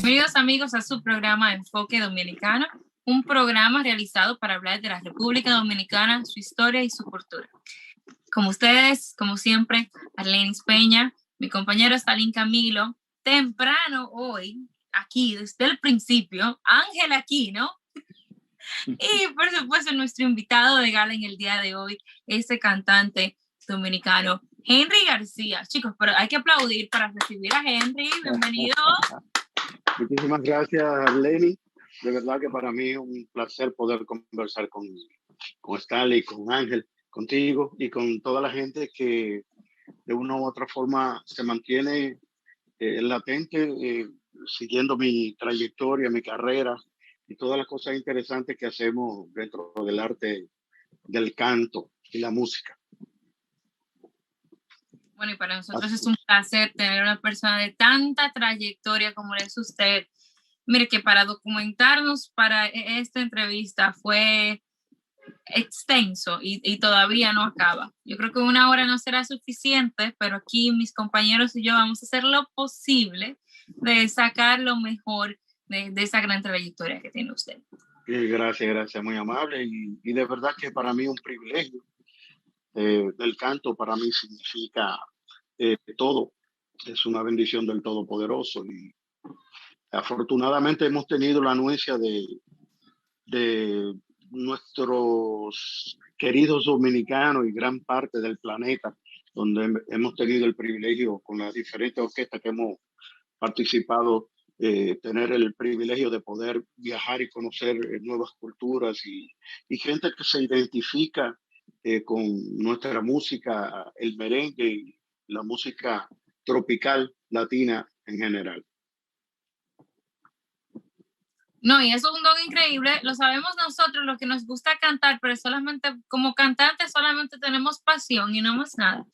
Bienvenidos amigos a su programa Enfoque Dominicano, un programa realizado para hablar de la República Dominicana, su historia y su cultura. Como ustedes, como siempre, Arlenis Peña, mi compañero Stalin Camilo, temprano hoy, aquí desde el principio, Ángel Aquino, y por supuesto nuestro invitado de gala en el día de hoy, este cantante dominicano, Henry García. Chicos, pero hay que aplaudir para recibir a Henry. Bienvenido. Muchísimas gracias, Arleni. De verdad que para mí es un placer poder conversar con Stanley, con Ángel, contigo y con toda la gente que de una u otra forma se mantiene latente, siguiendo mi trayectoria, mi carrera y todas las cosas interesantes que hacemos dentro del arte del canto y la música. Bueno, y para nosotros es un placer tener una persona de tanta trayectoria como es usted. Mire que para documentarnos para esta entrevista fue extenso y todavía no acaba. Yo creo que 1 hora no será suficiente, pero aquí mis compañeros y yo vamos a hacer lo posible de sacar lo mejor de esa gran trayectoria que tiene usted. Gracias, muy amable. Y de verdad que para mí es un privilegio. El canto para mí significa todo. Es una bendición del Todopoderoso. Y afortunadamente hemos tenido la anuencia de nuestros queridos dominicanos y gran parte del planeta, donde hemos tenido el privilegio con las diferentes orquestas que hemos participado, tener el privilegio de poder viajar y conocer nuevas culturas y gente que se identifica con nuestra música, el merengue y la música tropical latina en general. No, y eso es un don increíble, lo sabemos nosotros, los que nos gusta cantar, pero solamente, como cantantes solamente tenemos pasión y no más nada.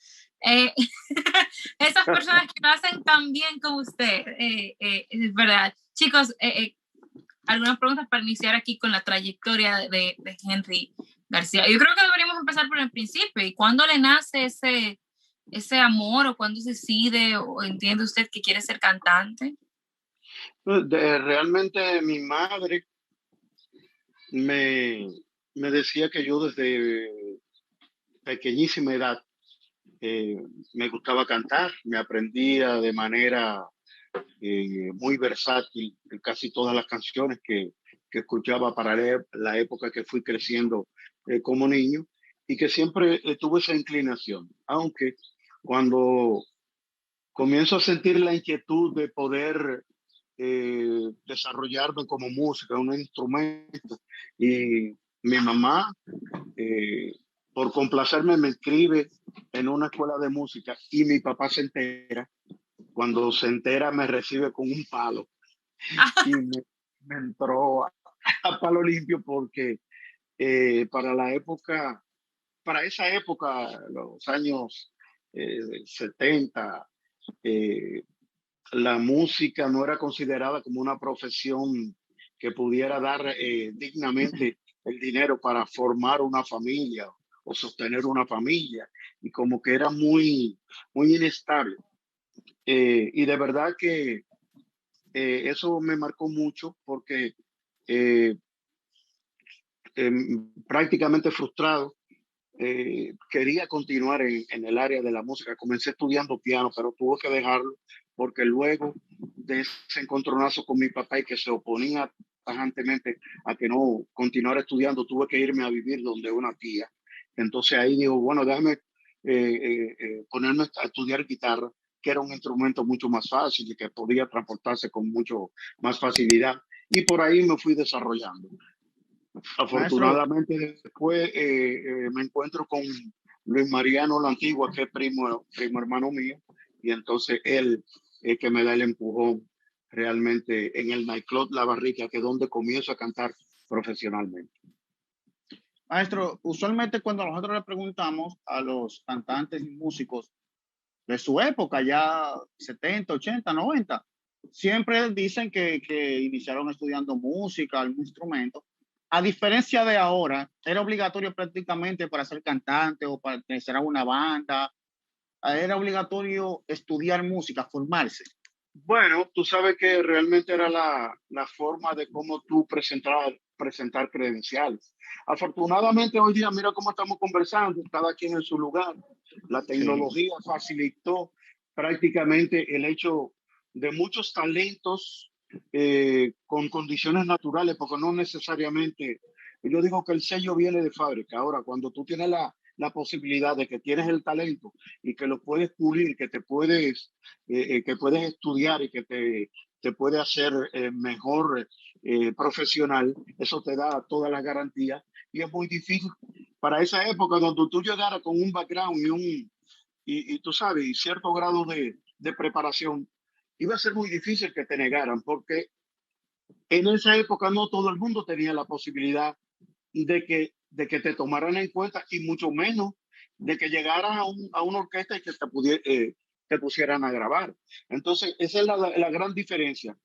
Esas personas que lo hacen tan bien como usted, es verdad. Chicos, algunas preguntas para iniciar aquí con la trayectoria de Henry García. Yo creo que deberíamos empezar por el principio. ¿Y cuándo le nace ese amor o cuándo se decide o entiende usted que quiere ser cantante? Realmente mi madre me decía que yo desde pequeñísima edad me gustaba cantar, me aprendía de manera muy versátil casi todas las canciones que escuchaba para la época que fui creciendo como niño y que siempre tuve esa inclinación, aunque cuando comienzo a sentir la inquietud de poder desarrollarme como música, un instrumento, y mi mamá, por complacerme, me inscribe en una escuela de música y mi papá se entera. Cuando se entera me recibe con un palo y me entró a palo limpio porque para esa época, los años 70, la música no era considerada como una profesión que pudiera dar dignamente el dinero para formar una familia o sostener una familia, y como que era muy inestable. Y de verdad que eso me marcó mucho porque prácticamente frustrado, quería continuar en el área de la música. Comencé estudiando piano, pero tuve que dejarlo porque luego de ese encontronazo con mi papá y que se oponía tajantemente a que no continuara estudiando, tuve que irme a vivir donde una tía. Entonces ahí digo, bueno, déjame ponerme a estudiar guitarra, que era un instrumento mucho más fácil y que podía transportarse con mucho más facilidad. Y por ahí me fui desarrollando. Afortunadamente, maestro, después me encuentro con Luis Mariano La Antigua, que es primo hermano mío, y entonces él es que me da el empujón realmente en el nightclub La Barrica, que es donde comienzo a cantar profesionalmente. Maestro, usualmente cuando nosotros le preguntamos a los cantantes y músicos de su época, ya 70, 80, 90, siempre dicen que iniciaron estudiando música, algún instrumento. A diferencia de ahora, era obligatorio prácticamente para ser cantante o para pertenecer a una banda, era obligatorio estudiar música, formarse. Bueno, tú sabes que realmente era la forma de cómo tú presentar credenciales. Afortunadamente hoy día, mira cómo estamos conversando, cada quien en su lugar. La Sí, tecnología facilitó prácticamente el hecho de muchos talentos con condiciones naturales, porque no necesariamente, yo digo que el sello viene de fábrica. Ahora, cuando tú tienes la posibilidad de que tienes el talento y que lo puedes pulir, que puedes estudiar y que te puede hacer mejor profesional, eso te da todas las garantías y es muy difícil para esa época donde tú llegaras con un background y tú sabes, y cierto grado de preparación, iba a ser muy difícil que te negaran porque en esa época no todo el mundo tenía la posibilidad de que te tomaran en cuenta y mucho menos de que llegaras a una orquesta y que te pusieran a grabar. Entonces, esa es la gran diferencia.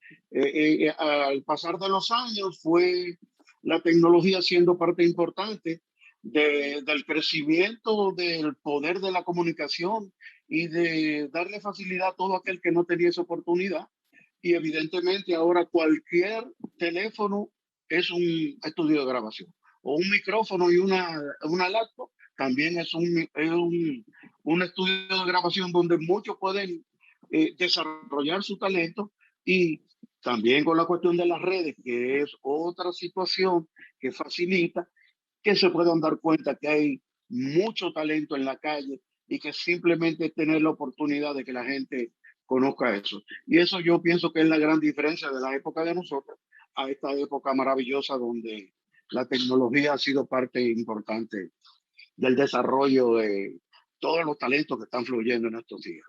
Al pasar de los años fue la tecnología siendo parte importante del crecimiento del poder de la comunicación y de darle facilidad a todo aquel que no tenía esa oportunidad. Y evidentemente ahora cualquier teléfono es un estudio de grabación o un micrófono y una laptop, también un estudio de grabación donde muchos pueden desarrollar su talento y también con la cuestión de las redes, que es otra situación que facilita que se puedan dar cuenta que hay mucho talento en la calle y que simplemente tener la oportunidad de que la gente conozca eso. Y eso yo pienso que es la gran diferencia de la época de nosotros a esta época maravillosa donde la tecnología ha sido parte importante del desarrollo de todos los talentos que están fluyendo en estos días.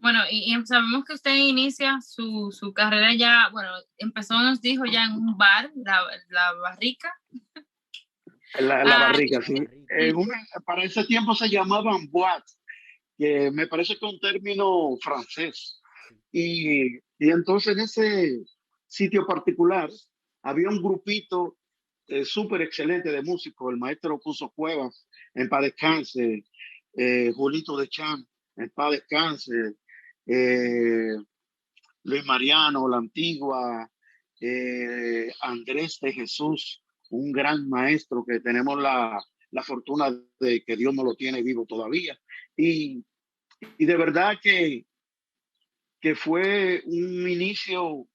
Bueno, y sabemos que usted inicia su carrera ya, bueno, empezó, nos dijo ya en un bar, la Barrica. La Ah, barriga, sí. y, Para ese tiempo se llamaban boîtes, que me parece que es un término francés. Y entonces en ese sitio particular había un grupito súper excelente de músicos, el maestro Cuso Cuevas, en paz descanse, Julito de Chan, en paz descanse, eh, Luis Mariano, La Antigua, Andrés de Jesús, un gran maestro que tenemos la fortuna de que Dios no lo tiene vivo todavía. Y, y de verdad que fue un inicio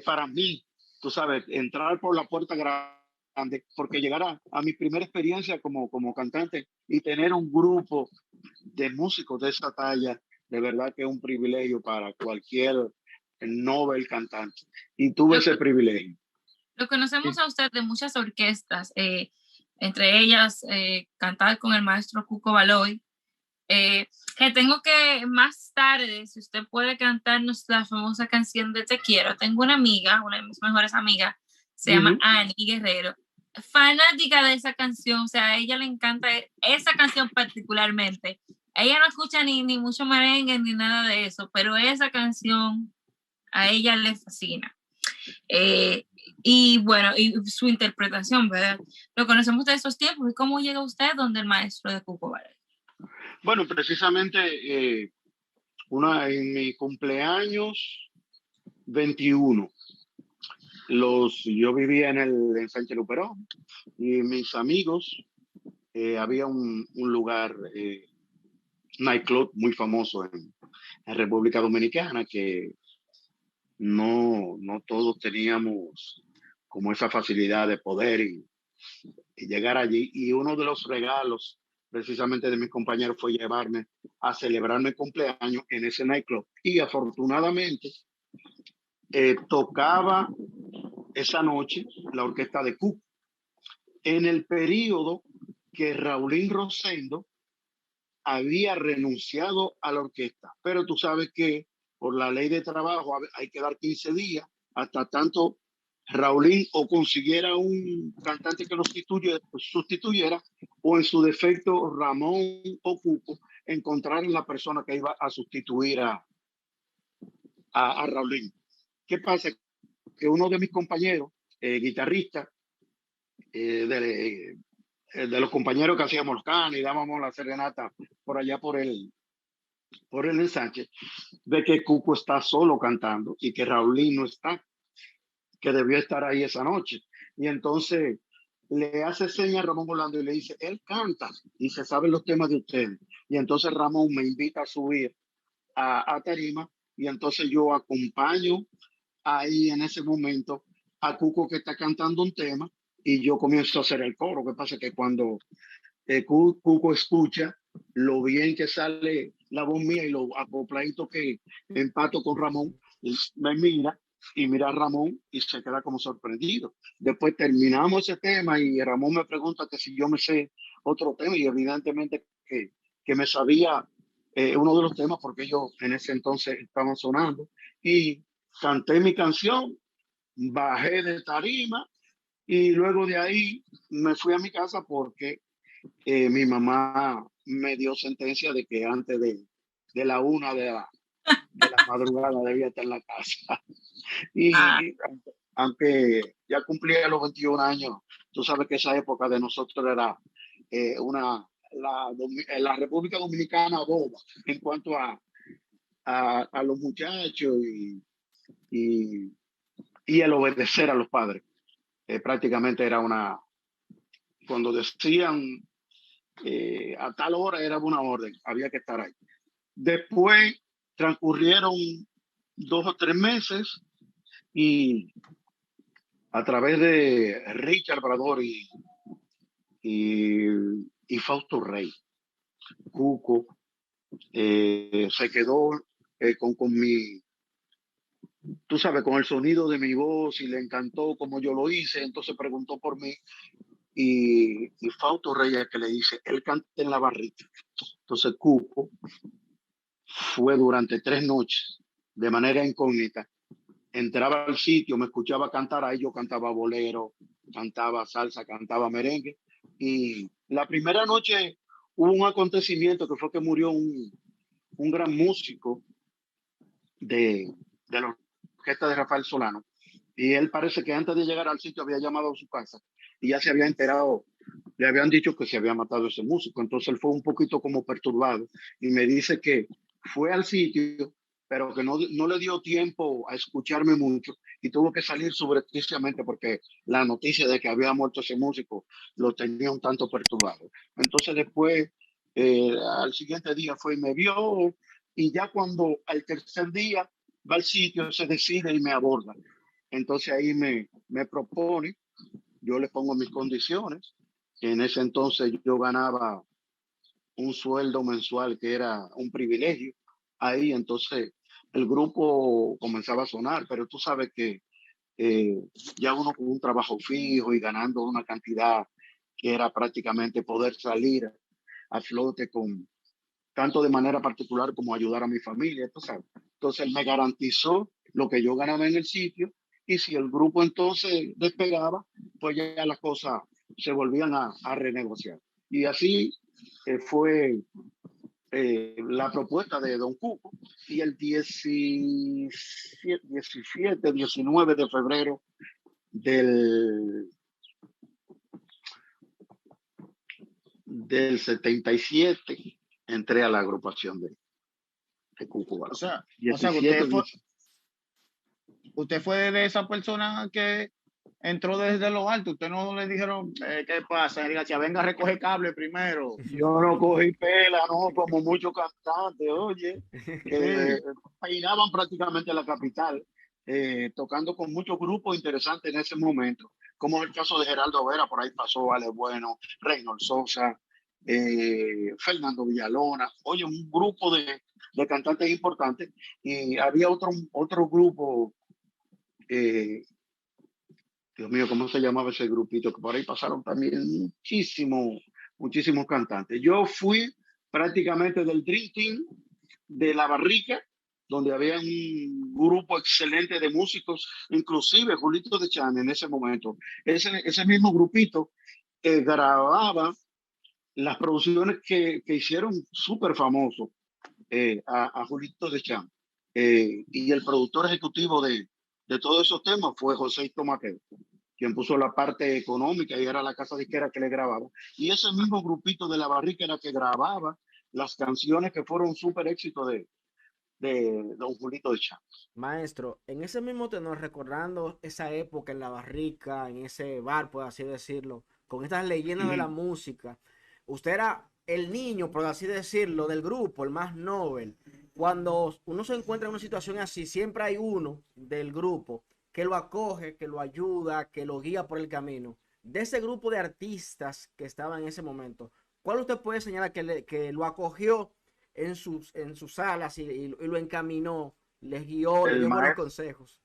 para mí, tú sabes, entrar por la puerta grande, porque llegar a mi primera experiencia como cantante y tener un grupo de músicos de esa talla, de verdad que es un privilegio para cualquier novel cantante. Y tuve lo, ese privilegio. lo conocemos sí, a usted de muchas orquestas, entre ellas cantar con el maestro Cuco Baloy. Que tengo que más tarde, si usted puede cantarnos la famosa canción de Te Quiero. Tengo una amiga, una de mis mejores amigas, se Uh llama -huh. Annie Guerrero, fanática de esa canción, o sea, a ella le encanta esa canción particularmente. Ella no escucha ni mucho merengue ni nada de eso, pero esa canción a ella le fascina. Eh, y bueno, y su interpretación, ¿verdad? Lo conocemos de esos tiempos. ¿Y cómo llega usted donde el maestro de Cuco Ballet? Bueno, precisamente en mi cumpleaños 21, yo vivía en Sánchez Luperón y mis amigos, había un lugar, nightclub muy famoso en República Dominicana que no todos teníamos como esa facilidad de poder y llegar allí. Y uno de los regalos precisamente de mis compañeros fue llevarme a celebrar mi cumpleaños en ese nightclub. Y afortunadamente tocaba esa noche la orquesta de Cuco. En el periodo que Raulín Rosendo había renunciado a la orquesta, pero tú sabes que por la ley de trabajo hay que dar 15 días hasta tanto Raulín o consiguiera un cantante que lo sustituyera o en su defecto Ramón o Cuco encontraran la persona que iba a sustituir a Raulín. ¿Qué pasa? Que uno de mis compañeros, guitarrista, de los compañeros que hacíamos los canes y dábamos la serenata por allá por el ensanche de que Cuco está solo cantando y que Raulín no está, que debió estar ahí esa noche. Y entonces le hace señas a Ramón Orlando y le dice, él canta y se sabe los temas de ustedes. Y entonces Ramón me invita a subir a tarima y entonces yo acompaño ahí en ese momento a Cuco que está cantando un tema y yo comienzo a hacer el coro. ¿Qué pasa? Que cuando Cuco escucha lo bien que sale la voz mía y lo acopladito que empato con Ramón, me mira y mira a Ramón y se queda como sorprendido. Después terminamos ese tema y Ramón me pregunta que si yo me sé otro tema y evidentemente que me sabía uno de los temas porque ellos en ese entonces estaban sonando y canté mi canción, bajé de tarima y luego de ahí me fui a mi casa porque mi mamá me dio sentencia de que antes de la 1 de la madrugada debía estar en la casa. Ah, Y aunque ya cumplía los 21 años, tú sabes que esa época de nosotros era la República Dominicana boba en cuanto a los muchachos y, y el obedecer a los padres. Prácticamente era cuando decían a tal hora era una orden, había que estar ahí. Después transcurrieron 2 o 3 meses y a través de Richard Brador y, y Fausto Rey, Cuco se quedó con mi, tú sabes, con el sonido de mi voz y le encantó como yo lo hice, entonces preguntó por mí y Fausto Rey es que le dice, él canta en la barrica. Entonces Cuco fue durante 3 noches de manera incógnita. Entraba al sitio, me escuchaba cantar, ahí yo cantaba bolero, cantaba salsa, cantaba merengue. Y la primera noche hubo un acontecimiento que fue que murió un gran músico de la orquesta de Rafael Solano. Y él parece que antes de llegar al sitio había llamado a su casa y ya se había enterado, le habían dicho que se había matado ese músico. Entonces él fue un poquito como perturbado y me dice que fue al sitio, pero que no le dio tiempo a escucharme mucho y tuvo que salir subrepticiamente porque la noticia de que había muerto ese músico lo tenía un tanto perturbado. Entonces después, al siguiente día fue y me vio y ya cuando al tercer día va al sitio, se decide y me aborda. Entonces ahí me propone, yo le pongo mis condiciones. En ese entonces yo ganaba un sueldo mensual que era un privilegio. Ahí entonces el grupo comenzaba a sonar, pero tú sabes que eh, ya uno con un trabajo fijo y ganando una cantidad que era prácticamente poder salir a flote con tanto de manera particular como ayudar a mi familia, tú sabes. Entonces él me garantizó lo que yo ganaba en el sitio y si el grupo entonces despegaba, pues ya las cosas se volvían a renegociar. Y así fue la propuesta de Don Cuco y el 17, 19 de febrero del 77 entré a la agrupación de Cuco O Barón. sea, 17, usted fue de esa persona que entró desde lo alto. Usted no le dijeron, ¿qué pasa, García? Venga a recoger cable primero. yo no cogí pela, no, como muchos cantantes, oye, que Sí. peinaban prácticamente la capital, tocando con muchos grupos interesantes en ese momento, como el caso de Geraldo Vera, por ahí pasó Ale Bueno, Reynold Sosa, Fernando Villalona, oye, un grupo de cantantes importantes, y había otro grupo, eh, Dios mío, ¿cómo se llamaba ese grupito? Que por ahí pasaron también muchísimos cantantes. Yo fui prácticamente del Dream Team de La Barrica, donde había un grupo excelente de músicos, inclusive Julito de Chan en ese momento. Ese mismo grupito grababa las producciones que hicieron súper famoso a Julito de Chan. Y el productor ejecutivo de todos esos temas fue José Tomaqueo, quien puso la parte económica y era la casa disquera que le grababa. Y ese mismo grupito de La Barrica era que grababa las canciones que fueron súper éxitos de Don Julito de Chávez. Maestro, en ese mismo tenor, recordando esa época en La Barrica, en ese bar, por así decirlo, con estas leyendas de la música, usted era el niño, por así decirlo, del grupo, el más novel. Cuando uno se encuentra en una situación así, siempre hay uno del grupo que lo acoge, que lo ayuda, que lo guía por el camino. De ese grupo de artistas que estaban en ese momento, ¿cuál usted puede señalar que lo acogió en sus alas y lo encaminó, les guió, le El dio buenos maestro, consejos?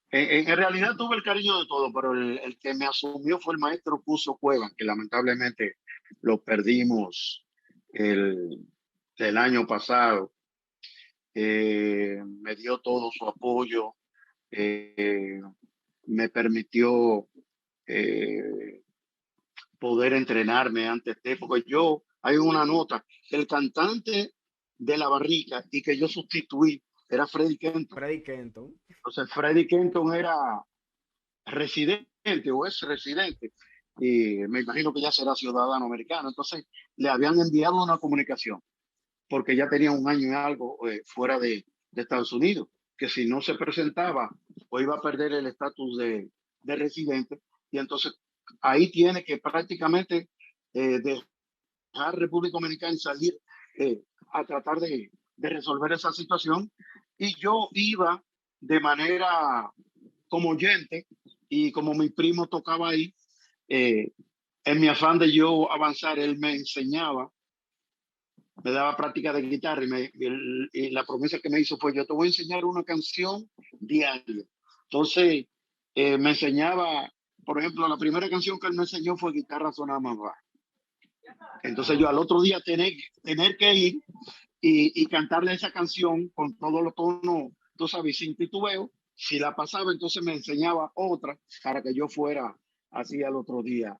en realidad tuve el cariño de todo, pero el que me asumió fue el maestro Puso Cuevas, que lamentablemente lo perdimos el, el año pasado. Me dio todo su apoyo, eh, me permitió eh, poder entrenarme antes de, porque yo, hay una nota, el cantante de La Barrica y que yo sustituí era Freddie Kenton. Freddie Kenton. Entonces Freddie Kenton era residente o es residente y me imagino que ya será ciudadano americano. Entonces le habían enviado una comunicación porque ya tenía un año y algo fuera de Estados Unidos, que si no se presentaba o iba a perder el estatus de residente y entonces ahí tiene que prácticamente dejar República Dominicana y salir a tratar de resolver esa situación. Y yo iba de manera como oyente y como mi primo tocaba ahí, eh, en mi afán de yo avanzar, él me enseñaba, me daba práctica de guitarra y la promesa que me hizo fue, yo te voy a enseñar una canción diaria. Entonces, me enseñaba, por ejemplo, la primera canción que él me enseñó fue Guitarra Sonaba Más Baja. Entonces yo al otro día tener que ir y cantarle esa canción con todos los tonos, tú sabes, sin titubeo. Si la pasaba, entonces me enseñaba otra para que yo fuera así al otro día.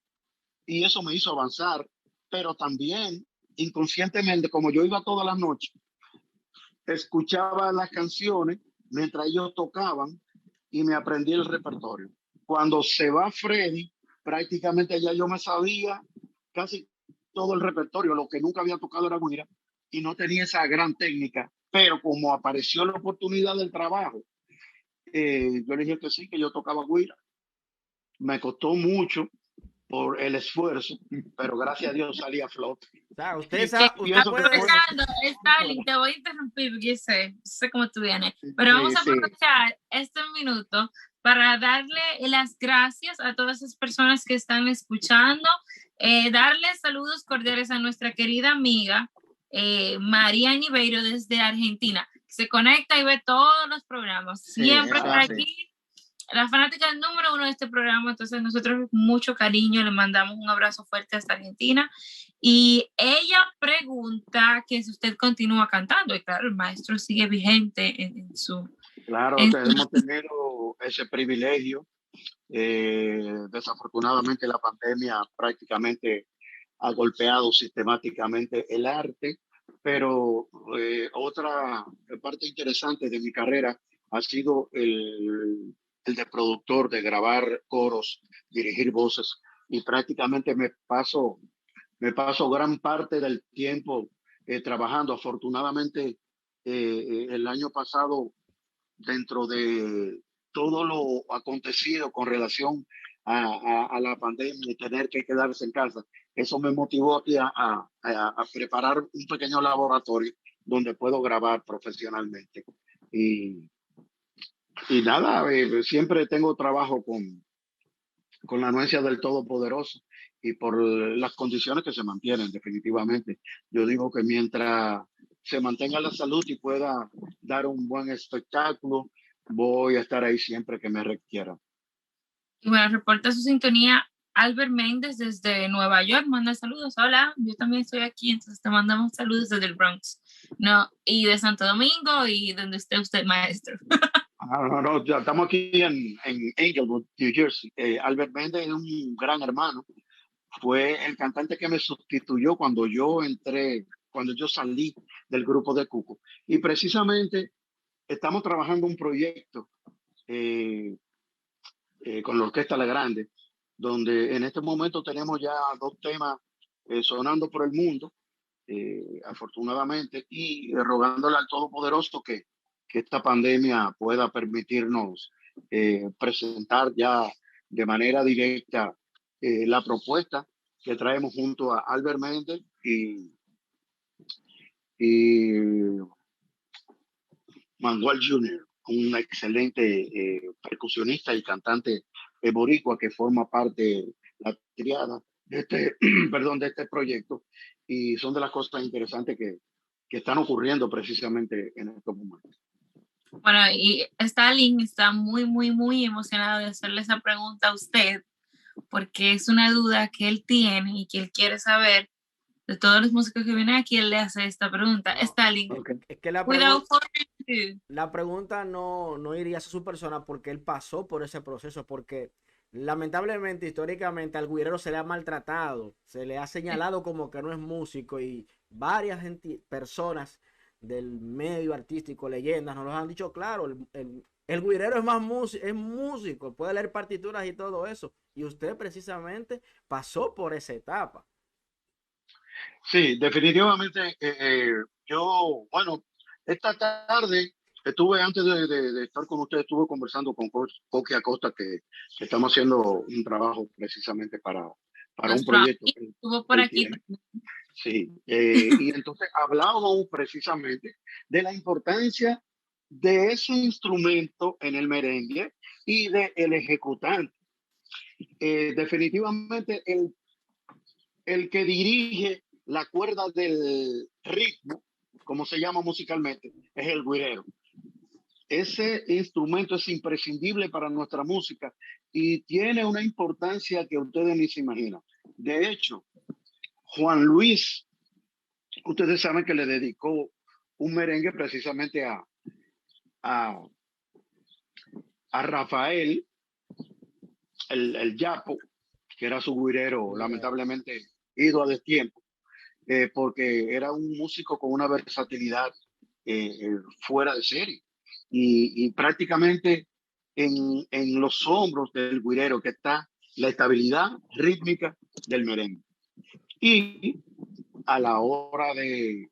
Y eso me hizo avanzar, pero también inconscientemente, como yo iba todas las noches, escuchaba las canciones mientras ellos tocaban y me aprendí el repertorio. Cuando se va Freddy, prácticamente ya yo me sabía casi todo el repertorio, lo que nunca había tocado era guira y no tenía esa gran técnica, pero como apareció la oportunidad del trabajo, yo le dije que sí, que yo tocaba guira. Me costó mucho por el esfuerzo, pero gracias a Dios salí a flote. O sea, usted Pienso que puede fue, decir, Aprovechando, Stalin, te voy a interrumpir porque yo sé cómo tú vienes, pero vamos a sí, aprovechar este minuto para darle las gracias a todas esas personas que están escuchando, darle saludos cordiales a nuestra querida amiga María Niveiro desde Argentina, que se conecta y ve todos los programas, Sí, siempre eso está así. aquí, la fanática número 1 de este programa. Entonces nosotros mucho cariño le mandamos un abrazo fuerte hasta Argentina y ella pregunta que si usted continúa cantando y claro, el maestro sigue vigente en su... claro, hemos tenido ese privilegio. Desafortunadamente la pandemia prácticamente ha golpeado sistemáticamente el arte, pero otra parte interesante de mi carrera ha sido el de productor, de grabar coros, dirigir voces, y prácticamente me paso gran parte del tiempo trabajando. Afortunadamente, el año pasado, dentro de todo lo acontecido con relación a la pandemia y tener que quedarse en casa, eso me motivó aquí a preparar un pequeño laboratorio donde puedo grabar profesionalmente. Y, y nada, siempre tengo trabajo con la anuencia del Todopoderoso y por las condiciones que se mantienen, definitivamente. Yo digo que mientras se mantenga la salud y pueda dar un buen espectáculo, voy a estar ahí siempre que me requiera. Y bueno, reporta su sintonía Albert Méndez desde Nueva York, manda saludos. Hola, yo también estoy aquí, entonces te mandamos saludos desde el Bronx, no, y de Santo Domingo y donde esté usted, maestro. No, ya estamos aquí en Englewood, New Jersey. Albert Méndez es un gran hermano. Fue el cantante que me sustituyó cuando yo salí del grupo de Cuco. Y precisamente estamos trabajando un proyecto con la Orquesta La Grande, donde en este momento tenemos ya 2 temas sonando por el mundo afortunadamente, y rogándole al Todopoderoso que esta pandemia pueda permitirnos presentar ya de manera directa la propuesta que traemos junto a Albert Méndez y Manuel Jr., un excelente percusionista y cantante boricua que forma parte de la triada de este, perdón, de este proyecto, y son de las cosas interesantes que están ocurriendo precisamente en estos momentos. Bueno, y Stalin está muy, muy, muy emocionado de hacerle esa pregunta a usted, porque es una duda que él tiene y que él quiere saber de todos los músicos que vienen aquí. Él le hace esta pregunta. No, Stalin, es que la pregunta no iría a su persona porque él pasó por ese proceso, porque lamentablemente, históricamente, al güirero se le ha maltratado, se le ha señalado como que no es músico y varias personas del medio artístico, leyendas, nos lo han dicho claro, el güirero es más es músico, puede leer partituras y todo eso, y usted precisamente pasó por esa etapa. Sí, definitivamente. Yo, bueno, esta tarde estuve, antes de estar con ustedes, estuve conversando con Coqui Acosta, que estamos haciendo un trabajo precisamente para un proyecto que estuvo por él aquí. tiene. Sí, y entonces hablábamos precisamente de la importancia de ese instrumento en el merengue y del ejecutante. Definitivamente el que dirige la cuerda del ritmo, como se llama musicalmente, es el güirero. Ese instrumento es imprescindible para nuestra música y tiene una importancia que ustedes ni se imaginan. De hecho, Juan Luis, ustedes saben que le dedicó un merengue precisamente a, a Rafael, el Yapo, que era su güirero, lamentablemente ido a destiempo, porque era un músico con una versatilidad fuera de serie. Y prácticamente en los hombros del güirero que está la estabilidad rítmica del merengue. Y a la hora de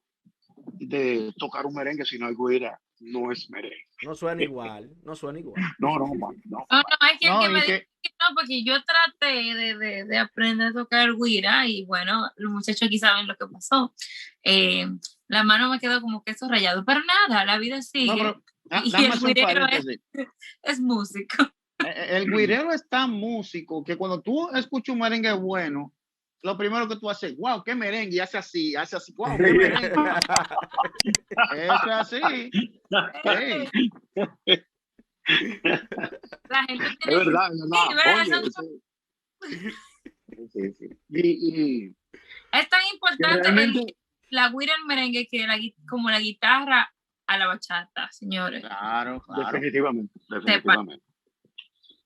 tocar un merengue, si no hay güira, no es merengue. No suena igual, no suena igual. No. No, hay quien No, que y me que- dice que no, porque yo traté de aprender a tocar güira y bueno, los muchachos aquí saben lo que pasó. La mano me quedó como queso rallado, pero nada, la vida no, sigue. pero Y dame el hacer un güirero paréntesis. es músico. El güirero es tan músico que cuando tú escuchas un merengue bueno, lo primero que tú haces, wow, qué merengue, y hace así, wow, qué merengue. Eso es así. Sí. La gente Es tiene verdad, es verdad. sí, ¿verdad? Oye, sí. Y Es tan importante realmente, la güira al merengue que como la guitarra a la bachata, señores. Claro. definitivamente.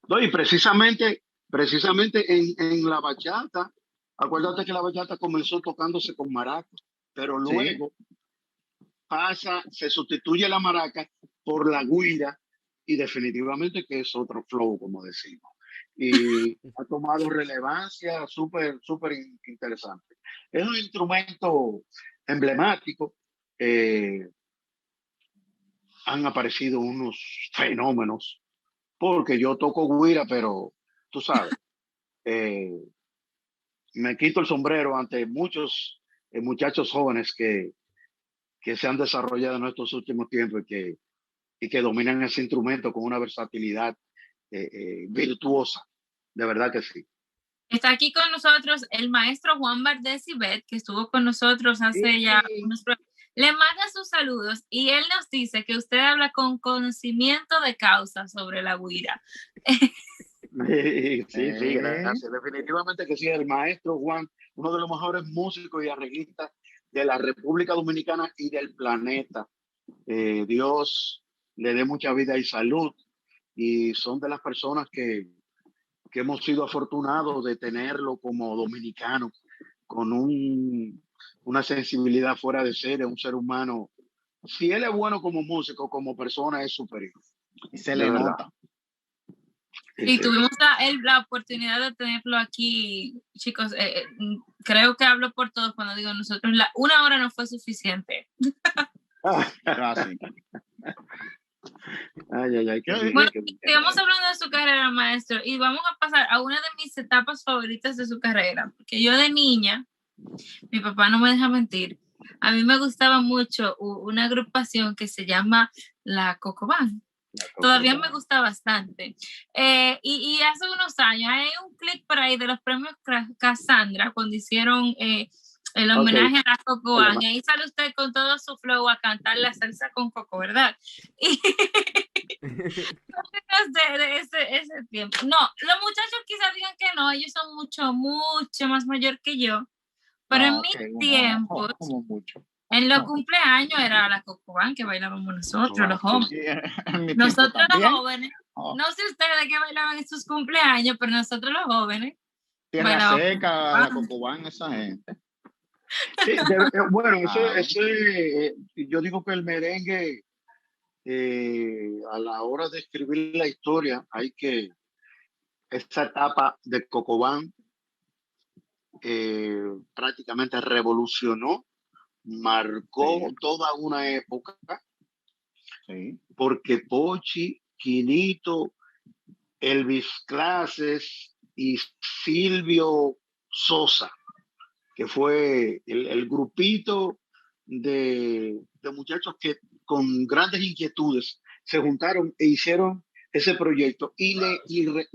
No, y precisamente en la bachata, acuérdate que la bachata comenzó tocándose con maraca, pero luego se sustituye la maraca por la guira y definitivamente que es otro flow, como decimos. Y ha tomado relevancia súper interesante. Es un instrumento emblemático. Han aparecido unos fenómenos, porque yo toco guira, pero tú sabes, eh, me quito el sombrero ante muchos muchachos jóvenes que se han desarrollado en estos últimos tiempos y que dominan ese instrumento con una versatilidad virtuosa. De verdad que sí. Está aquí con nosotros el maestro Juan Valdés Ibet, que estuvo con nosotros hace ya unos programas. Le manda sus saludos y él nos dice que usted habla con conocimiento de causa sobre la guira. Sí, gracias. Definitivamente que sí, el maestro Juan, uno de los mejores músicos y arreglistas de la República Dominicana y del planeta. Dios le dé mucha vida y salud, y son de las personas que hemos sido afortunados de tenerlo como dominicano, con una sensibilidad fuera de serie, un ser humano. Si él es bueno como músico, como persona es superior. Y se le nota. Y tuvimos la oportunidad de tenerlo aquí, chicos. creo que hablo por todos cuando digo nosotros, una hora no fue suficiente. Gracias. Bueno, sigamos hablando de su carrera, maestro, y vamos a pasar a una de mis etapas favoritas de su carrera, porque yo de niña, mi papá no me deja mentir, a mí me gustaba mucho una agrupación que se llama La Cocobán. Todavía me gusta bastante. Y hace unos años hay un clip por ahí de los premios Cassandra cuando hicieron el homenaje a la Cocobán. Y ahí sale usted con todo su flow a cantar la salsa con Coco, ¿verdad? Y de ese tiempo. No, los muchachos quizás digan que no, ellos son mucho más mayor que yo. Pero en mis tiempos, en los cumpleaños era la Cocobán que bailábamos nosotros, los jóvenes. Nosotros los jóvenes, no sé ustedes que bailaban en sus cumpleaños, pero nosotros los jóvenes. Tierra Seca, la Cocobán, esa gente. Sí, bueno, yo digo que el merengue, a la hora de escribir la historia, esa etapa de Cocobán prácticamente revolucionó, marcó toda una época, porque Pochi, Quinito, Elvis Clases y Silvio Sosa, que fue el grupito de muchachos que con grandes inquietudes se juntaron e hicieron ese proyecto y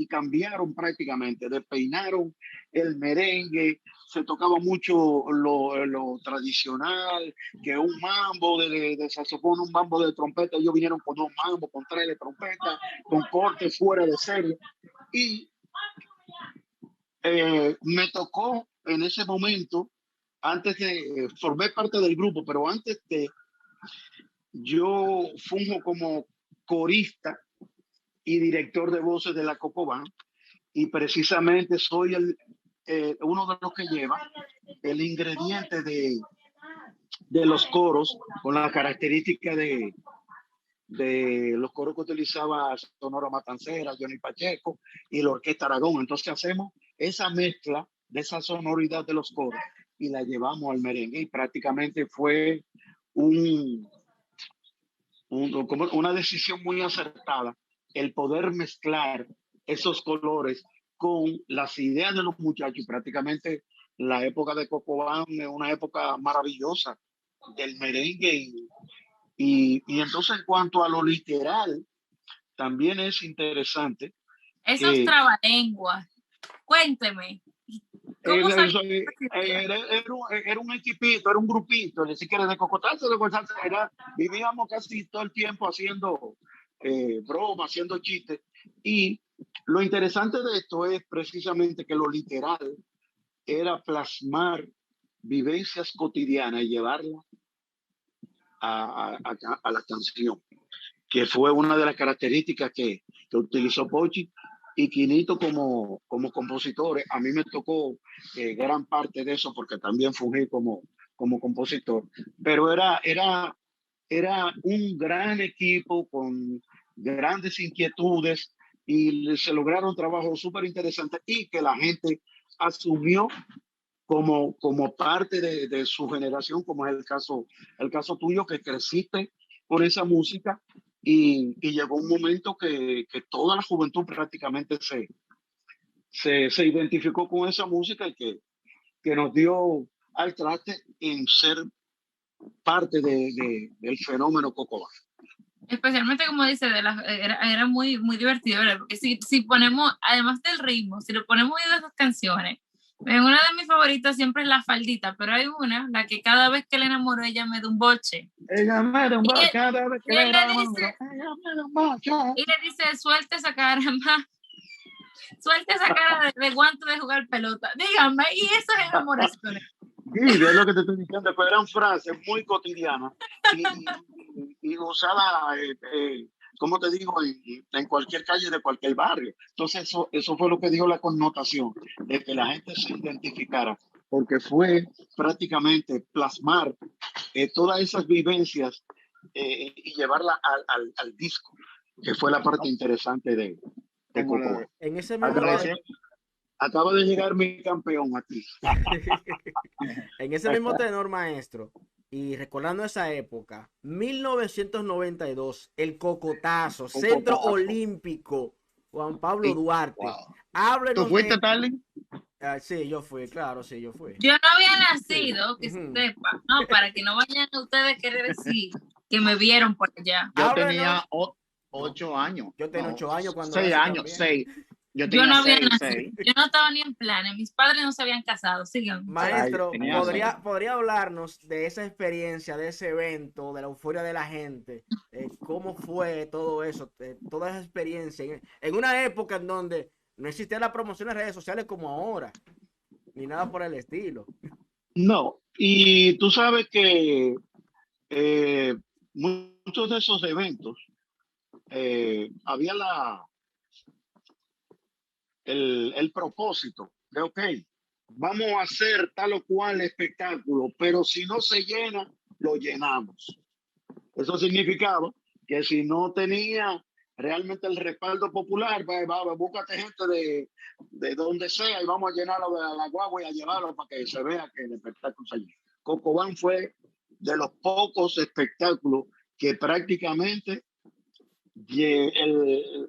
cambiaron prácticamente, despeinaron el merengue, se tocaba mucho lo tradicional, que un mambo de saxofón, un mambo de trompeta, ellos vinieron con dos mambos, con tres de trompeta, con cortes fuera de serie, y me tocó en ese momento, antes de formé parte del grupo, pero antes de yo funjo como corista y director de voces de la Cocobán, y precisamente soy uno de los que lleva el ingrediente de los coros, con la característica de los coros que utilizaba Sonora Matancera, Johnny Pacheco y la Orquesta Aragón. Entonces hacemos esa mezcla de esa sonoridad de los coros y la llevamos al merengue, y prácticamente fue como una decisión muy acertada el poder mezclar esos colores con las ideas de los muchachos. Y prácticamente la época de Cocobán es una época maravillosa del merengue, y entonces en cuanto a lo literal también es interesante esos trabalenguas, cuénteme. Era un equipito, era un grupito, ni siquiera de cocotarse, vivíamos casi todo el tiempo haciendo bromas, haciendo chistes, y lo interesante de esto es precisamente que lo literal era plasmar vivencias cotidianas y llevarlas a la canción, que fue una de las características que utilizó Pochi y Quinito como compositores. A mí me tocó gran parte de eso porque también fungí como compositor, pero era un gran equipo con grandes inquietudes, y se lograron trabajos súper interesantes y que la gente asumió como parte de su generación, como es el caso tuyo, que creciste por esa música, y llegó un momento que toda la juventud prácticamente se identificó con esa música, y que nos dio al traste en ser parte del fenómeno Cocobán. Especialmente, como dice, era muy divertido, ¿verdad? Porque si ponemos, además del ritmo, si lo ponemos en esas canciones, una de mis favoritas siempre es La Faldita, pero hay una, la que cada vez que le enamoro ella me da un boche. Ella me da un boche cada vez que le enamoro. Y le dice, suelta esa cara de guante de jugar pelota. Dígame, y eso es enamoración. Sí, es lo que te estoy diciendo, pero eran frases muy cotidianas y usadas, como te digo, en cualquier calle de cualquier barrio. Entonces eso fue lo que dio la connotación de que la gente se identificara, porque fue prácticamente plasmar todas esas vivencias y llevarla al disco, que fue la parte interesante de Cocobán. En ese mismo acaba de llegar mi campeón aquí. En ese mismo tenor, maestro, y recordando esa época, 1992, el Cocotazo, Centro Cocotazo. Olímpico, Juan Pablo Y- Duarte. wow. ¿Tú Háblenos fuiste, de... Tarly? Sí, yo fui, claro, sí, yo fui. Yo no había nacido, que se Ujú. sepa, no, para que no vayan ustedes a querer decir que me vieron por allá. Yo Háblenos. tenía No, 8 años. yo tenía No, 8 años cuando 6 eso años, también. 6. Yo Yo tenía no había 6, nacido, 6. yo no estaba ni en planes, mis padres no se habían casado, sigan. Maestro, tenía ¿podría hablarnos de esa experiencia, de ese evento, de la euforia de la gente? ¿Cómo fue todo eso, toda esa experiencia? En una época en donde no existían las promociones de redes sociales como ahora, ni nada por el estilo. No, y tú sabes que eh, muchos de esos eventos había el propósito de, ok, vamos a hacer tal o cual espectáculo, pero si no se llena, lo llenamos. Eso significaba que si no tenía realmente el respaldo popular, búscate gente de donde sea y vamos a llenarlo de la guagua y a llevarlo para que se vea que el espectáculo se llena. Cocobán fue de los pocos espectáculos que prácticamente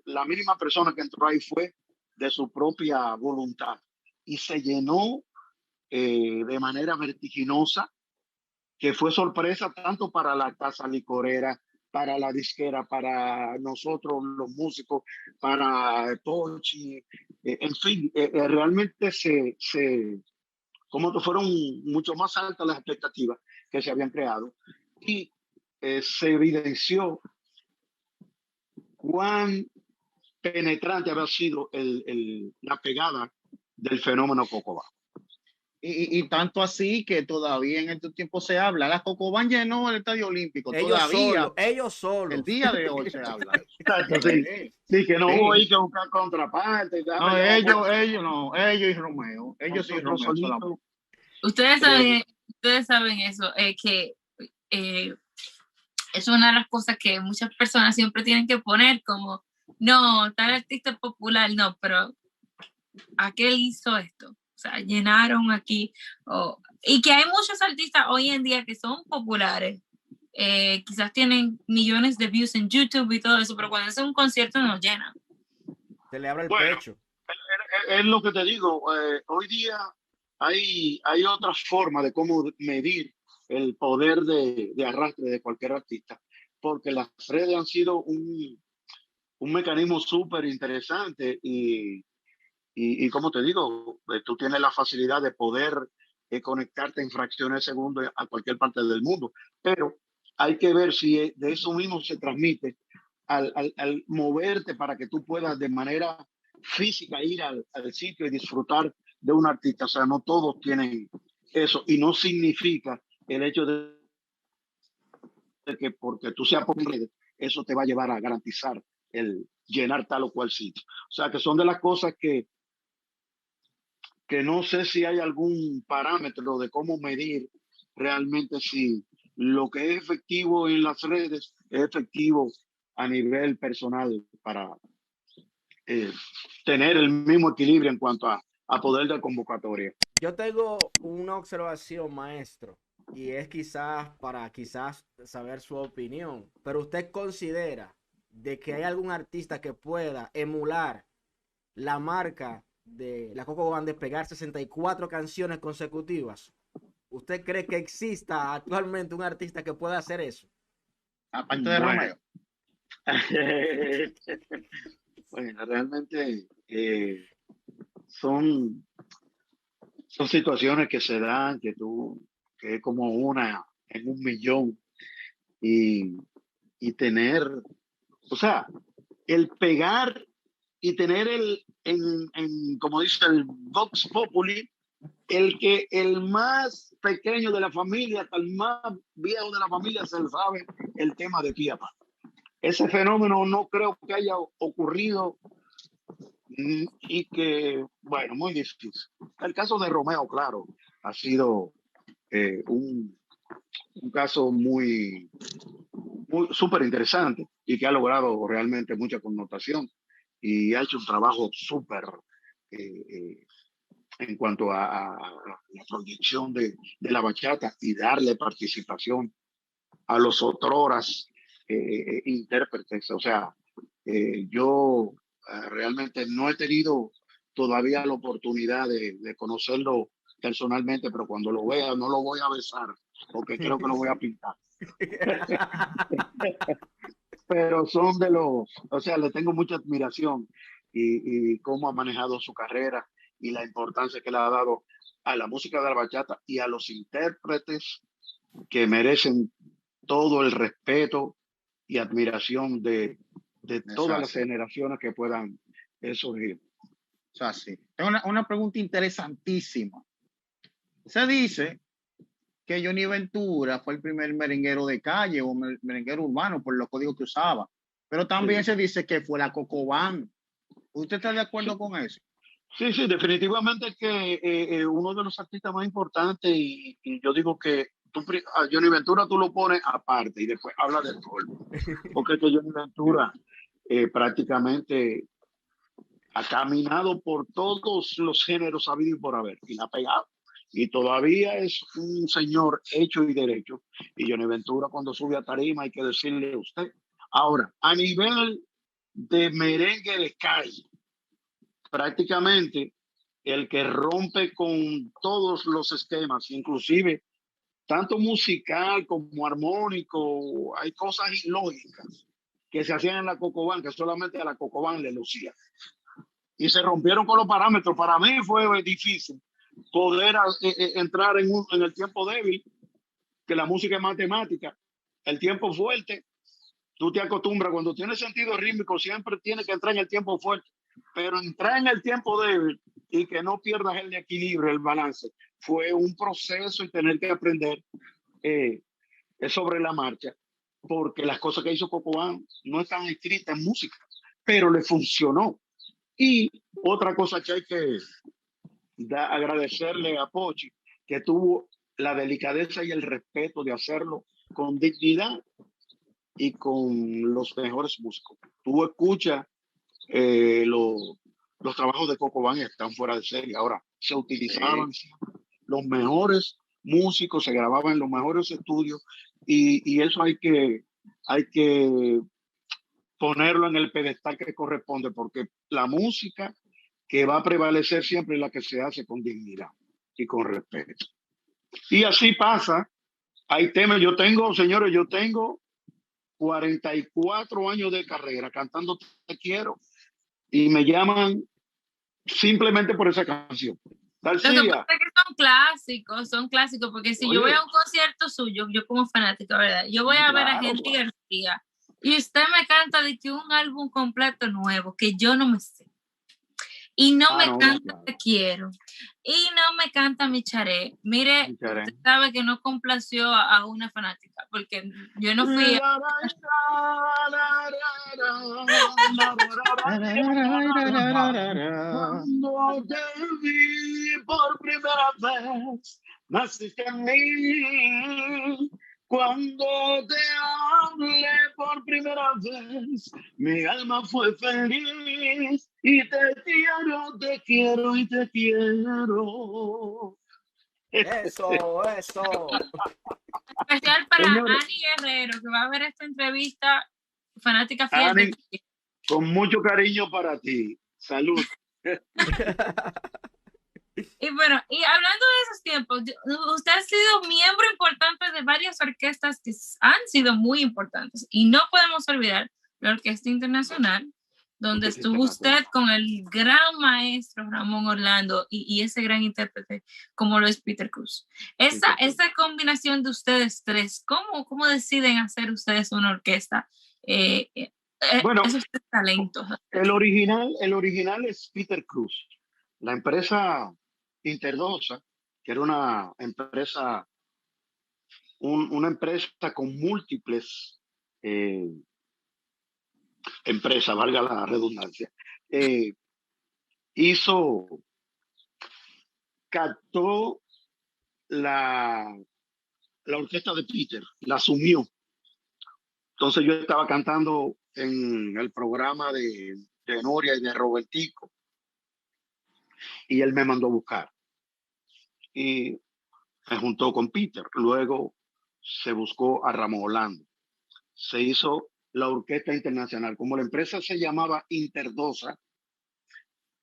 la mínima persona que entró ahí fue de su propia voluntad y se llenó de manera vertiginosa, que fue sorpresa tanto para la casa licorera, para la disquera, para nosotros los músicos, para Tochi, en fin, realmente como que fueron mucho más altas las expectativas que se habían creado y se evidenció cuán penetrante había sido la pegada del fenómeno Cocobá. Y tanto así que todavía en estos tiempos se habla. La Cocobán llenó el Estadio Olímpico. Ellos solos. El día de hoy se habla. Exacto, sí. Sí, que no hubo ahí que buscar contraparte. No, ellos y Romeo. Ellos y Romeo solamente. Ustedes saben eso, que es una de las cosas que muchas personas siempre tienen que poner como, no, tal artista popular, no, pero aquel hizo esto. O sea, llenaron aquí. Y que hay muchos artistas hoy en día que son populares. Quizás tienen millones de views en YouTube y todo eso, pero cuando hacen un concierto no llenan. Se le abre el pecho. Es lo que te digo. Hoy día hay otra forma de cómo medir el poder de arrastre de cualquier artista, porque las redes han sido un mecanismo súper interesante y como te digo, tú tienes la facilidad de poder conectarte en fracciones de segundo a cualquier parte del mundo, pero hay que ver si de eso mismo se transmite al moverte para que tú puedas de manera física ir al sitio y disfrutar de un artista. O sea, no todos tienen eso y no significa el hecho de que porque tú seas popular, eso te va a llevar a garantizar el llenar tal o cual sitio. O sea, que son de las cosas que no sé si hay algún parámetro de cómo medir realmente si lo que es efectivo en las redes es efectivo a nivel personal para tener el mismo equilibrio en cuanto a poder de convocatoria. Yo tengo una observación, maestro, y es quizás saber su opinión, pero usted considera de que hay algún artista que pueda emular la marca de la Coco Band de pegar 64 canciones consecutivas. ¿Usted cree que exista actualmente un artista que pueda hacer eso? Aparte de Romeo. Bueno, realmente son situaciones que se dan, que es como una en un millón y tener, o sea, el pegar y tener como dice el Vox Populi, el más pequeño de la familia hasta el más viejo de la familia se sabe el tema de pie a pa. Ese fenómeno no creo que haya ocurrido y que, bueno, muy difícil. El caso de Romeo, claro, ha sido un caso muy súper interesante y que ha logrado realmente mucha connotación y ha hecho un trabajo súper en cuanto a la proyección de la bachata y darle participación a los otroras intérpretes. O sea, yo realmente no he tenido todavía la oportunidad de conocerlo personalmente, pero cuando lo vea no lo voy a besar porque creo que lo voy a pintar. Pero son de los, o sea, le tengo mucha admiración y cómo ha manejado su carrera y la importancia que le ha dado a la música de la bachata y a los intérpretes que merecen todo el respeto y admiración de todas las generaciones que puedan surgir. O sea, sí. Es una pregunta interesantísima. Se dice que Johnny Ventura fue el primer merenguero de calle o merenguero urbano por los códigos que usaba, pero también se dice que fue la Coco Band. ¿Usted está de acuerdo con eso? Sí, sí, definitivamente que uno de los artistas más importantes y yo digo que a Johnny Ventura tú lo pones aparte y después habla del polvo, porque que Johnny Ventura prácticamente ha caminado por todos los géneros habidos y por haber y la ha pegado. Y todavía es un señor hecho y derecho. Y Johnny Ventura cuando sube a tarima hay que decirle a usted. Ahora, a nivel de merengue de calle, prácticamente el que rompe con todos los esquemas, inclusive tanto musical como armónico, hay cosas ilógicas que se hacían en la Cocobán, que solamente a la Cocobán le lucía. Y se rompieron con los parámetros. Para mí fue difícil poder entrar en el tiempo débil, que la música es matemática. El tiempo fuerte, tú te acostumbras, cuando tienes sentido rítmico, siempre tienes que entrar en el tiempo fuerte. Pero entrar en el tiempo débil y que no pierdas el equilibrio, el balance, fue un proceso y tener que aprender sobre la marcha, porque las cosas que hizo Cocobán no están escritas en música, pero le funcionó. Y otra cosa que hay que agradecerle a Pochi, que tuvo la delicadeza y el respeto de hacerlo con dignidad y con los mejores músicos. Tú escuchas los trabajos de Cocobán están fuera de serie. Ahora, se utilizaban los mejores músicos, se grababan en los mejores estudios y eso hay que ponerlo en el pedestal que corresponde, porque la música que va a prevalecer siempre es la que se hace con dignidad y con respeto. Y así pasa. Hay temas, señores, yo tengo 44 años de carrera cantando Te Quiero y me llaman simplemente por esa canción. García. Lo que pasa es que son clásicos, porque si yo voy a un concierto suyo, yo como fanática, ¿verdad? Yo voy a ver a Henry García y usted me canta de que un álbum completo nuevo que yo no me sé. Y no me canta Te Quiero. Y no me canta Mi Charé. Mire, usted sabe que no complació a una fanática, porque yo no fui Cuando te vi por primera vez, naciste en mí. Cuando te hablé por primera vez, mi alma fue feliz y te quiero y te quiero. Eso. Especial para Ani Guerrero, que va a ver esta entrevista, fanática fiel. Ani, con mucho cariño para ti. Salud. Y bueno, y hablando de esos tiempos, usted ha sido miembro importante de varias orquestas que han sido muy importantes. Y no podemos olvidar la Orquesta Internacional, donde estuvo usted con el gran maestro Ramón Orlando y ese gran intérprete como lo es Peter Cruz. Esa combinación de ustedes tres, ¿cómo deciden hacer ustedes una orquesta? Bueno, esos tres talentos. El original es Peter Cruz. La empresa Interdosa, que era una empresa con múltiples empresas, valga la redundancia, captó la orquesta de Peter, la asumió. Entonces yo estaba cantando en el programa de Noria y de Robertico. y él me mandó a buscar. Y me juntó con Peter. Luego se buscó a Ramón Orlando. Se hizo la Orquesta Internacional. Como la empresa se llamaba Interdosa,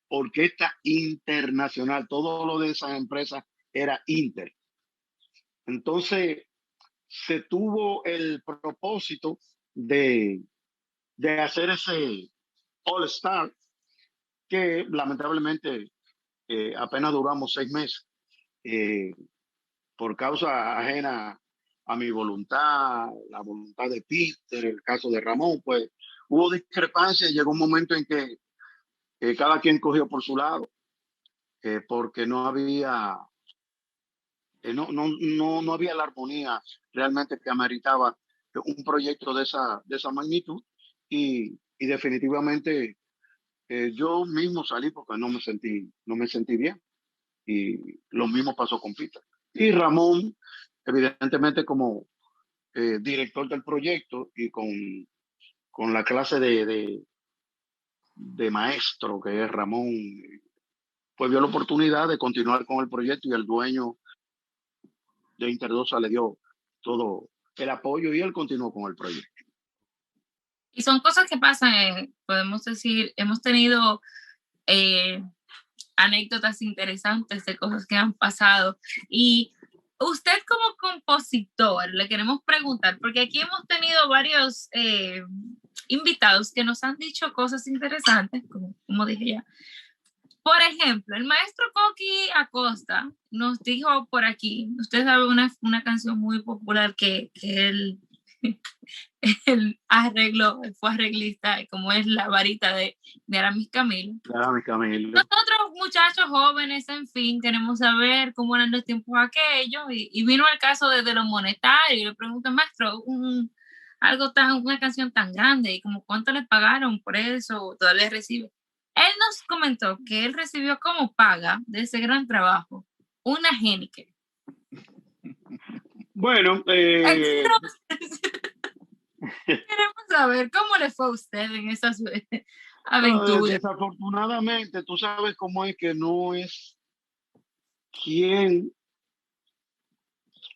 Orquesta Internacional, todo lo de esas empresas era Inter. Entonces, se tuvo el propósito de hacer ese All Star, que lamentablemente apenas duramos 6 meses. Por causa ajena a mi voluntad, la voluntad de Peter, el caso de Ramón, pues hubo discrepancias y llegó un momento en que cada quien cogió por su lado, porque no había, no había la armonía realmente que ameritaba un proyecto de esa magnitud y definitivamente yo mismo salí porque no me sentí bien y lo mismo pasó con Peter. Y Ramón, evidentemente como director del proyecto y con la clase de maestro que es Ramón, pues vio la oportunidad de continuar con el proyecto y el dueño de Interdosa le dio todo el apoyo y él continuó con el proyecto. Y son cosas que pasan, podemos decir, hemos tenido anécdotas interesantes de cosas que han pasado. Y usted como compositor, le queremos preguntar, porque aquí hemos tenido varios invitados que nos han dicho cosas interesantes, como dije ya. Por ejemplo, el maestro Coqui Acosta nos dijo por aquí, usted sabe una canción muy popular que él el arreglo, fue arreglista, como es La Varita de Aramis Camilo. Aramis Camilo. Nosotros, muchachos jóvenes, en fin, queremos saber cómo eran los tiempos aquellos, y vino el caso de lo monetario, y le pregunto, maestro, una canción tan grande, y como cuánto le pagaron por eso, todavía recibe. Él nos comentó que él recibió como paga de ese gran trabajo una Heineken. Bueno, queremos saber cómo le fue a usted en esas aventuras. Desafortunadamente, tú sabes cómo es que no es quien,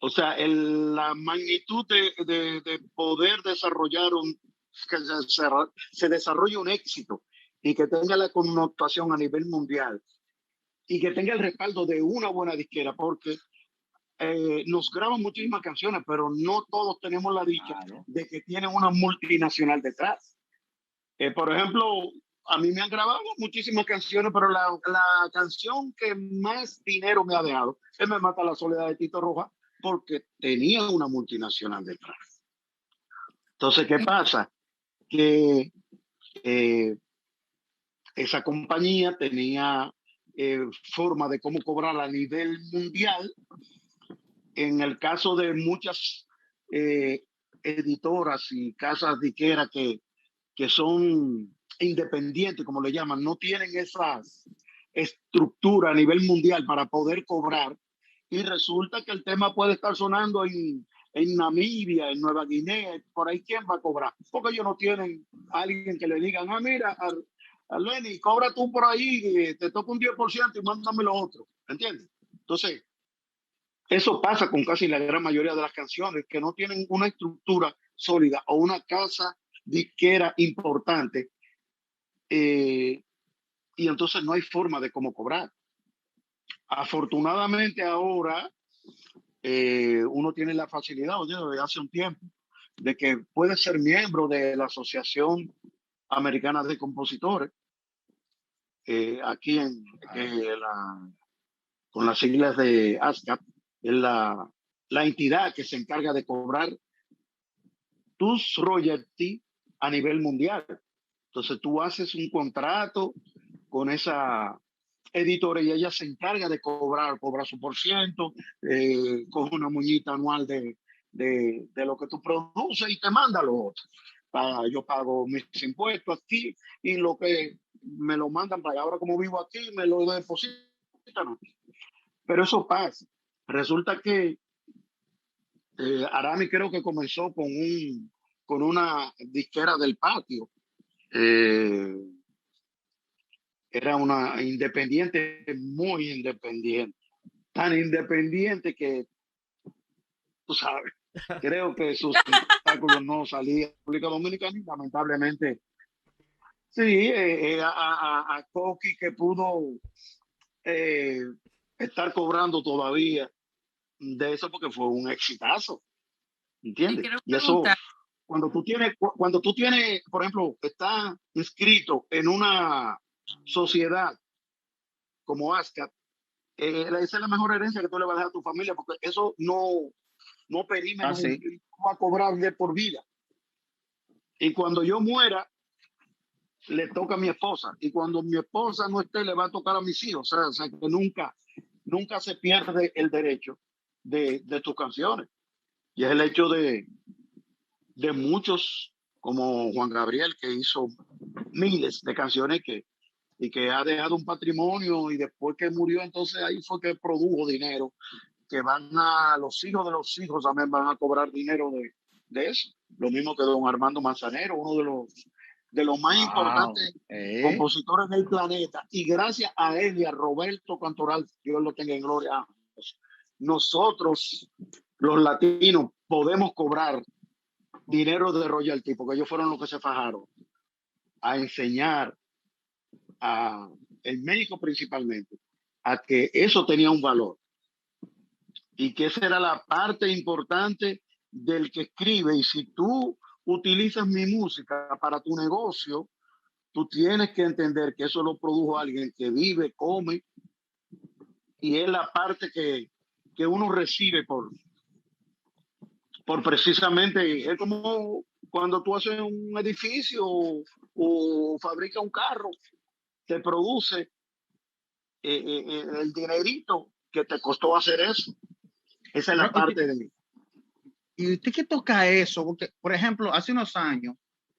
o sea, la magnitud de poder desarrollar que se desarrolle un éxito y que tenga la connotación a nivel mundial y que tenga el respaldo de una buena disquera, porque nos graban muchísimas canciones, pero no todos tenemos la dicha de que tienen una multinacional detrás. Por ejemplo, a mí me han grabado muchísimas canciones, pero la canción que más dinero me ha dejado es Me Mata la Soledad de Tito Rojas, porque tenía una multinacional detrás. Entonces, ¿qué pasa? Que esa compañía tenía forma de cómo cobrar a nivel mundial. En el caso de muchas editoras y casas disqueras que son independientes, como le llaman, no tienen esa estructura a nivel mundial para poder cobrar, y resulta que el tema puede estar sonando en Namibia, en Nueva Guinea, por ahí, ¿quién va a cobrar? Porque ellos no tienen a alguien que le digan, mira, a Lenny, cobra tú por ahí, te toca un 10% y mándame lo otro, ¿entiendes? Entonces, eso pasa con casi la gran mayoría de las canciones, que no tienen una estructura sólida o una casa disquera importante, y entonces no hay forma de cómo cobrar. Afortunadamente ahora uno tiene la facilidad, desde hace un tiempo, de que puede ser miembro de la Asociación Americana de Compositores, aquí con las siglas de ASCAP, es la entidad que se encarga de cobrar tus royalties a nivel mundial. Entonces tú haces un contrato con esa editora y ella se encarga de cobrar su por ciento, con una muñita anual de lo que tú produces y te manda lo otro. Yo pago mis impuestos aquí y lo que me lo mandan para ahora, como vivo aquí, me lo depositan aquí. Pero eso pasa. Resulta que Arami creo que comenzó con una disquera del patio. era una independiente, muy independiente, tan independiente que, tú sabes, creo que sus espectáculos no salían de República Dominicana y lamentablemente, sí, a Coqui que pudo eh, estar cobrando todavía de eso porque fue un exitazo, Te ¿entiendes? quiero Y eso, preguntar, cuando tú tienes, por ejemplo, está inscrito en una sociedad como ASCAP, esa es la mejor herencia que tú le vas a dejar a tu familia, porque eso no perime, no Así. va a cobrar de por vida. Y cuando yo muera, le toca a mi esposa. Y cuando mi esposa no esté, le va a tocar a mis hijos. O sea que nunca se pierde el derecho de tus canciones. Y es el hecho de muchos, como Juan Gabriel, que hizo miles de canciones y que ha dejado un patrimonio y después que murió, entonces ahí fue que produjo dinero, que los hijos de los hijos también van a cobrar dinero de eso. Lo mismo que don Armando Manzanero, uno de los más Wow. importantes compositores del planeta. Y gracias a él y a Roberto Cantoral, Dios lo tenga en gloria, nosotros, los latinos, podemos cobrar dinero de royalty, porque ellos fueron los que se fajaron a enseñar en México principalmente, a que eso tenía un valor y que esa era la parte importante del que escribe. Y si tú utilizas mi música para tu negocio, tú tienes que entender que eso lo produjo alguien que vive, come, y es la parte que uno recibe por precisamente, es como cuando tú haces un edificio o fabricas un carro, te produce el dinerito que te costó hacer eso. Esa es la parte de... ¿Y usted qué toca eso? Porque, por ejemplo, hace unos años,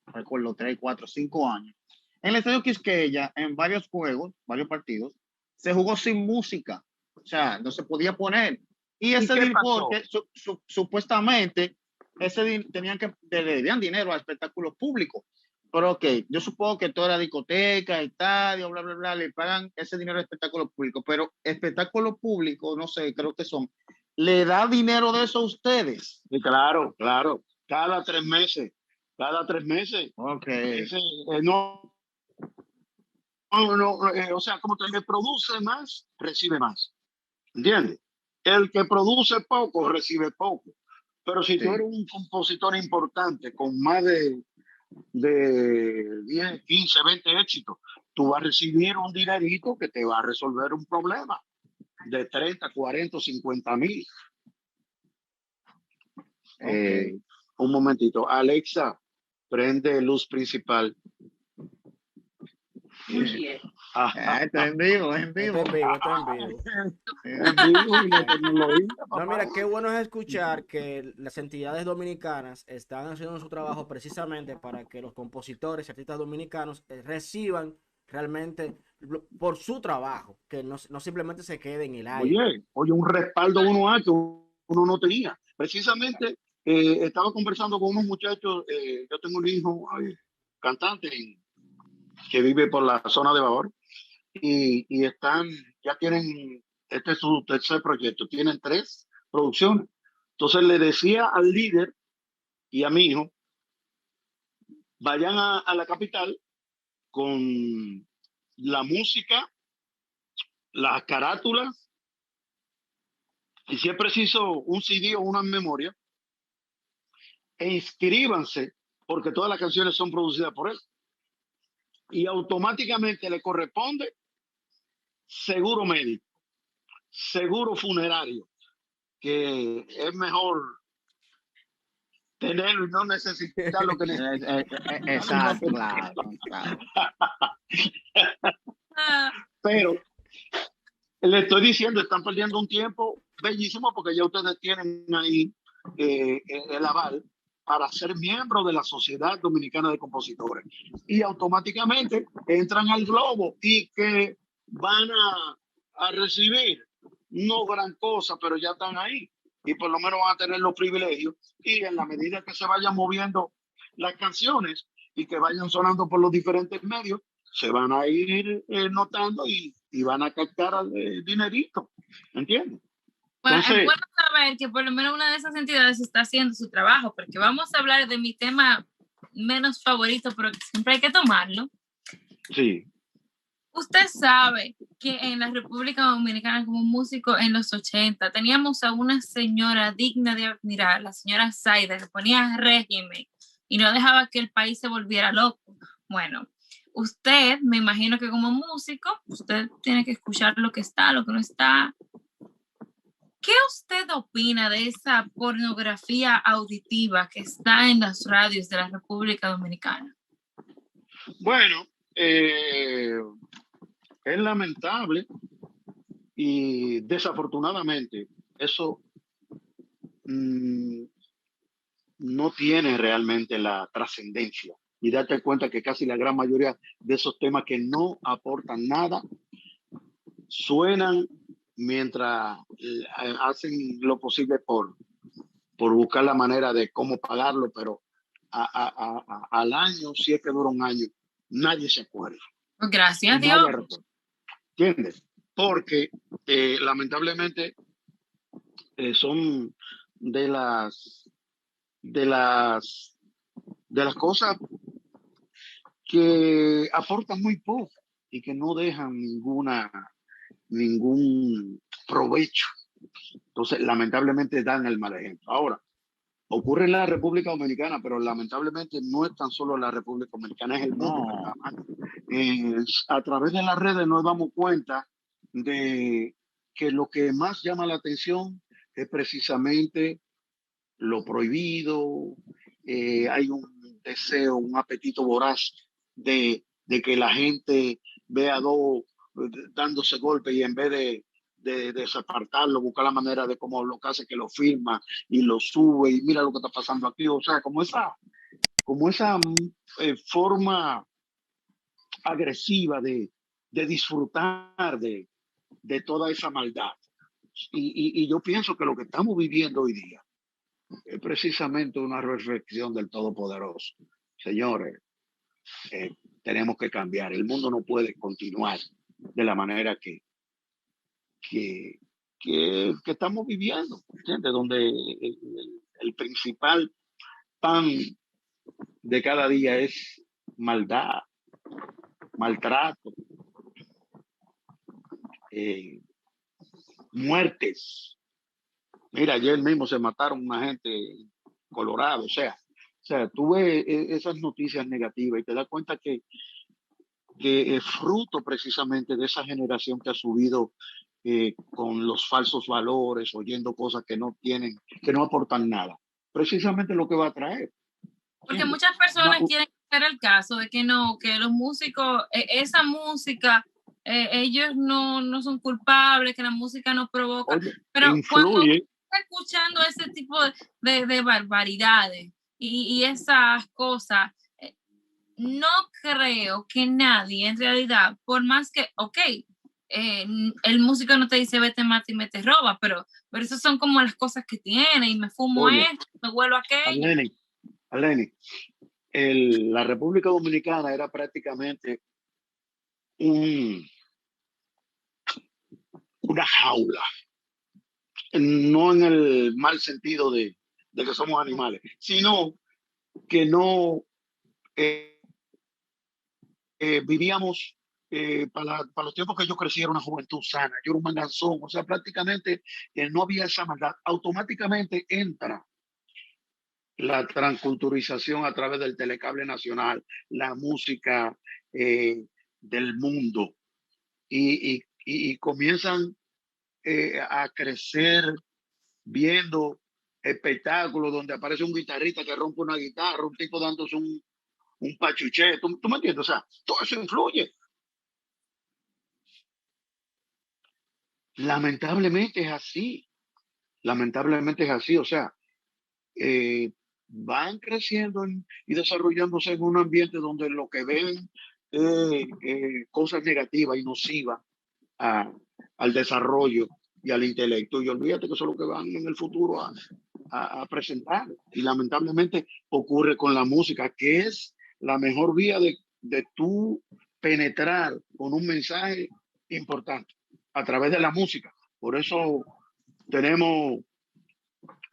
recuerdo 3, 4, 5 años, en el Estadio Quisqueya, en varios juegos, varios partidos, se jugó sin música. O sea, no se podía poner. Y ese porque supuestamente tenían que le debían dinero a espectáculos públicos. Pero ok, yo supongo que toda la discoteca, estadio, bla, bla, bla, le pagan ese dinero a espectáculos públicos. Pero espectáculos públicos, no sé, creo que son, ¿le da dinero de eso a ustedes? Sí, claro. Cada 3 meses. Ok. O sea, como el que produce más, recibe más. ¿Entiendes? El que produce poco, recibe poco. Pero si tú eres un compositor importante con más de 10, 15, 20 éxitos, tú vas a recibir un dinerito que te va a resolver un problema de 30, 40, 50,000. Un momentito. Alexa, prende luz principal. Está en vivo, en vivo. Está en vivo. No, mira, qué bueno es escuchar que las entidades dominicanas están haciendo su trabajo precisamente para que los compositores y artistas dominicanos reciban realmente por su trabajo, que no simplemente se quede en el aire. Oye, un respaldo que uno no tenía. Precisamente estaba conversando con unos muchachos, yo tengo un hijo cantante que vive por la zona de Bavor y ya tienen, este es su tercer proyecto, tienen 3 producciones. Entonces le decía al líder y a mi hijo, vayan a la capital con la música, las carátulas, y si es preciso un CD o una memoria, e inscríbanse, porque todas las canciones son producidas por él. Y automáticamente le corresponde seguro médico, seguro funerario, que es mejor tenerlo y no necesitar lo que necesita. Exacto, claro. Pero le estoy diciendo, están perdiendo un tiempo bellísimo porque ya ustedes tienen ahí el aval para ser miembros de la Sociedad Dominicana de Compositores y automáticamente entran al globo y que van a recibir no gran cosa, pero ya están ahí y por lo menos van a tener los privilegios y en la medida que se vayan moviendo las canciones y que vayan sonando por los diferentes medios, se van a ir notando y van a captar dinerito, ¿entiendes? Bueno, Entonces, es bueno saber que por lo menos una de esas entidades está haciendo su trabajo, porque vamos a hablar de mi tema menos favorito, pero que siempre hay que tomarlo. sí. Usted sabe que en la República Dominicana, como músico en los 80, teníamos a una señora digna de admirar, la señora Zaida, que ponía régimen y no dejaba que el país se volviera loco. Bueno, usted, me imagino que como músico, usted tiene que escuchar lo que está, lo que no está. ¿Qué usted opina de esa pornografía auditiva que está en las radios de la República Dominicana? Bueno, es lamentable y desafortunadamente eso no tiene realmente la trascendencia. Y date cuenta que casi la gran mayoría de esos temas que no aportan nada suenan mientras hacen lo posible por buscar la manera de cómo pagarlo, pero al año, si es que dura un año, nadie se acuerda. Gracias a Nadie Dios. recuerda. ¿Entiendes? Porque lamentablemente son de las cosas que aportan muy poco y que no dejan ningún provecho. Entonces, lamentablemente dan el mal ejemplo. Ahora, ocurre en la República Dominicana, pero lamentablemente no es tan solo la República Dominicana, es el mundo. No. A través de las redes nos damos cuenta de que lo que más llama la atención es precisamente lo prohibido. Hay un deseo, un apetito voraz de que la gente vea dos dándose golpes y en vez de desapartarlo, buscar la manera de cómo lo que hace que lo firma y lo sube y mira lo que está pasando aquí. O sea, como esa forma agresiva de disfrutar de toda esa maldad. Y yo pienso que lo que estamos viviendo hoy día es precisamente una reflexión del Todopoderoso. Señores, tenemos que cambiar. El mundo no puede continuar de la manera que estamos viviendo, ¿entiendes? Donde el principal pan de cada día es maldad, maltrato, muertes. Mira, ayer mismo se mataron una gente en Colorado, o sea, tú ves esas noticias negativas y te das cuenta que es fruto precisamente de esa generación que ha subido con los falsos valores, oyendo cosas que no tienen, que no aportan nada. Precisamente lo que va a traer. Porque muchas personas quieren hacer el caso de que no, que los músicos, esa música, ellos no son culpables, que la música no provoca. Oye, pero influye. Cuando está escuchando ese tipo de barbaridades y esas cosas, no creo que nadie en realidad, por más que, ok, el músico no te dice vete mata y me te roba, pero esas son como las cosas que tiene y me fumo esto, me vuelvo aquello. Aleni, la República Dominicana era prácticamente una jaula, no en el mal sentido de que somos animales, sino que no vivíamos para los tiempos que yo crecí, era una juventud sana, yo era un manganzón, o sea, prácticamente no había esa maldad. Automáticamente entra la transculturización a través del telecable nacional, la música del mundo, y comienzan a crecer viendo espectáculos donde aparece un guitarrista que rompe una guitarra, un tipo dándose un pachuché. ¿Tú me entiendes? O sea, todo eso influye. Lamentablemente es así. Lamentablemente es así. O sea, van creciendo y desarrollándose en un ambiente donde lo que ven cosas negativas y nocivas al desarrollo y al intelecto. Y olvídate que eso es lo que van en el futuro a presentar. Y lamentablemente ocurre con la música, que es la mejor vía de tú penetrar con un mensaje importante a través de la música. Por eso tenemos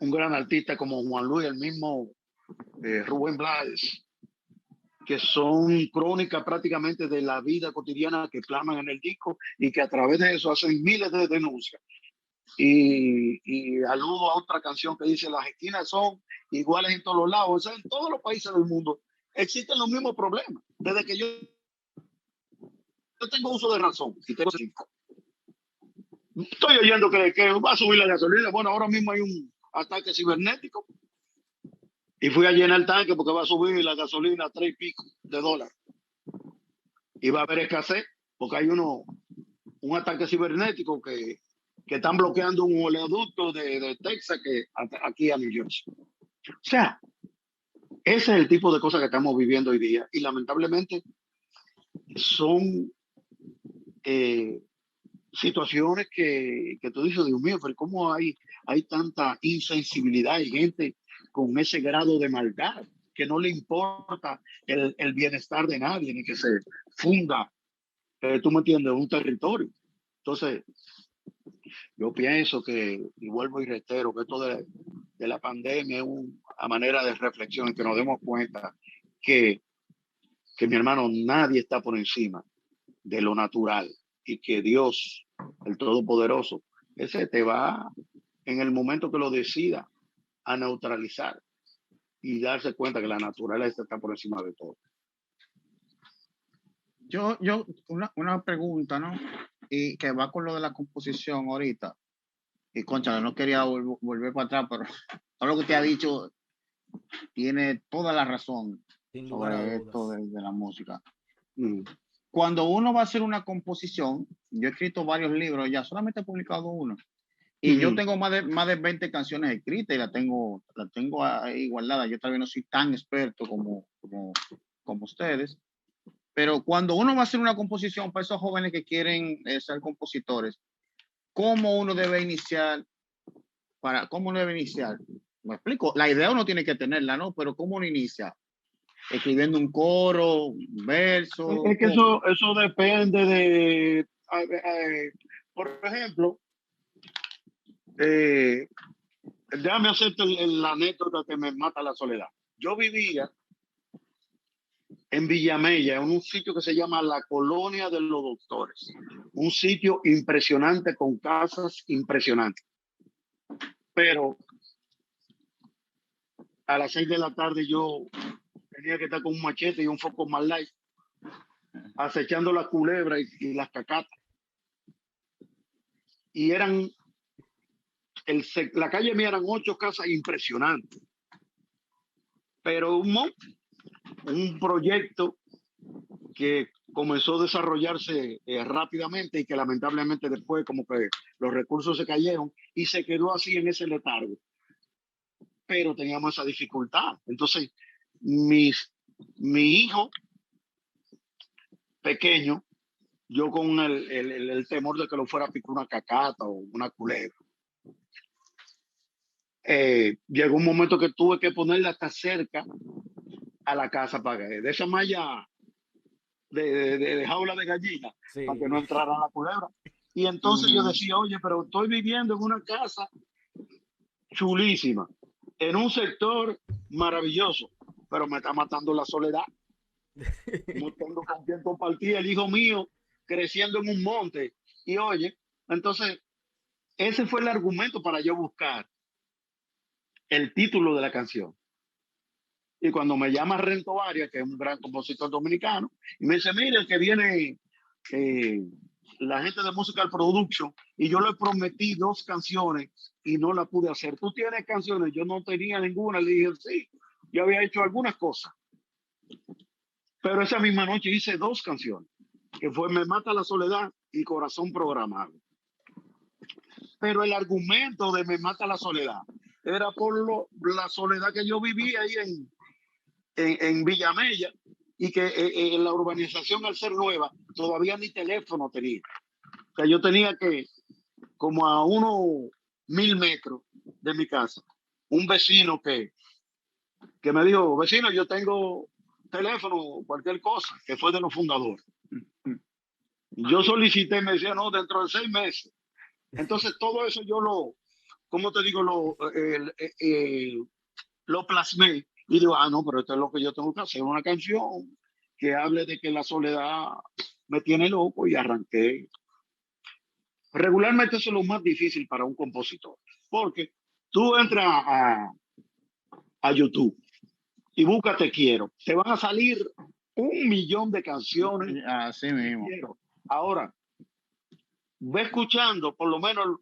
un gran artista como Juan Luis, el mismo Rubén Blades, que son crónicas prácticamente de la vida cotidiana que plasman en el disco y que a través de eso hacen miles de denuncias. Y aludo a otra canción que dice: las esquinas son iguales en todos los lados. O sea, en todos los países del mundo existen los mismos problemas. Desde que yo tengo uso de razón y tengo 5. Estoy oyendo que va a subir la gasolina. Bueno, ahora mismo hay un ataque cibernético y fui a llenar el tanque porque va a subir la gasolina a $3 y pico. Y va a haber escasez porque hay un ataque cibernético que están bloqueando un oleoducto de Texas aquí a New Jersey. O sea, ese es el tipo de cosas que estamos viviendo hoy día y lamentablemente son situaciones que tú dices: Dios mío, pero ¿cómo hay tanta insensibilidad y gente con ese grado de maldad que no le importa el bienestar de nadie ni que se funda, tú me entiendes, un territorio? Entonces, yo pienso que, y vuelvo y reitero, que esto de la pandemia es una manera de reflexión en que nos demos cuenta que mi hermano, nadie está por encima de lo natural y que Dios, el Todopoderoso, ese te va en el momento que lo decida a neutralizar y darse cuenta que la naturaleza está por encima de todo. Yo una pregunta, ¿no? Y que va con lo de la composición ahorita. Y concha, no quería volver para atrás, pero todo lo que te ha dicho tiene toda la razón sobre esto de la música. Cuando uno va a hacer una composición, yo he escrito varios libros ya, solamente he publicado uno. Y yo tengo más de 20 canciones escritas y la tengo ahí guardada. Yo tal vez no soy tan experto como ustedes. Pero cuando uno va a hacer una composición para esos jóvenes que quieren ser compositores, ¿cómo uno debe iniciar? ¿Cómo uno debe iniciar? Me explico. La idea uno tiene que tenerla, ¿no? Pero ¿cómo uno inicia? Escribiendo un coro, un verso. Es que eso depende de, por ejemplo, déjame hacerte la anécdota que me mata la soledad. Yo vivía en Villamella, en un sitio que se llama La Colonia de los Doctores, un sitio impresionante con casas impresionantes. Pero a las 6 de la tarde yo tenía que estar con un machete y un foco más light, acechando las culebras y las cacatas. Y la calle mía eran 8 casas impresionantes. Pero un proyecto que comenzó a desarrollarse rápidamente y que lamentablemente después como que los recursos se cayeron y se quedó así en ese letargo. Pero teníamos esa dificultad. Entonces, mi hijo pequeño, yo con el temor de que lo fuera a picar una cacata o una culebra, llegó un momento que tuve que ponerla hasta cerca a la casa para que de esa malla de jaula de gallina, sí, para que no entrara la culebra. Y entonces yo decía: oye, pero estoy viviendo en una casa chulísima, en un sector maravilloso, pero me está matando la soledad. No tengo con quién compartir, el hijo mío creciendo en un monte. Y oye, entonces ese fue el argumento para yo buscar el título de la canción. Y cuando me llama Rento Arias, que es un gran compositor dominicano, y me dice: mire, el que viene la gente de Musical Production, y yo le prometí 2 canciones y no la pude hacer. ¿Tú tienes canciones? Yo no tenía ninguna. Le dije: sí, yo había hecho algunas cosas. Pero esa misma noche hice 2 canciones, que fue Me Mata la Soledad y Corazón Programado. Pero el argumento de Me Mata la Soledad era por la soledad que yo vivía ahí en Villamella, y que en la urbanización, al ser nueva, todavía ni teléfono tenía. O sea, yo tenía que, como a unos 1000 metros de mi casa, un vecino que me dijo: vecino, yo tengo teléfono, cualquier cosa, que fue de los fundadores. Yo solicité, me decía, no, dentro de 6 meses. Entonces, todo eso yo ¿cómo te digo? Lo plasmé y digo, no, pero esto es lo que yo tengo que hacer, una canción que hable de que la soledad me tiene loco y arranqué. Regularmente eso es lo más difícil para un compositor, porque tú entras a YouTube y busca Te Quiero, te van a salir 1 millón de canciones. Así mismo. Ahora, ve escuchando por lo menos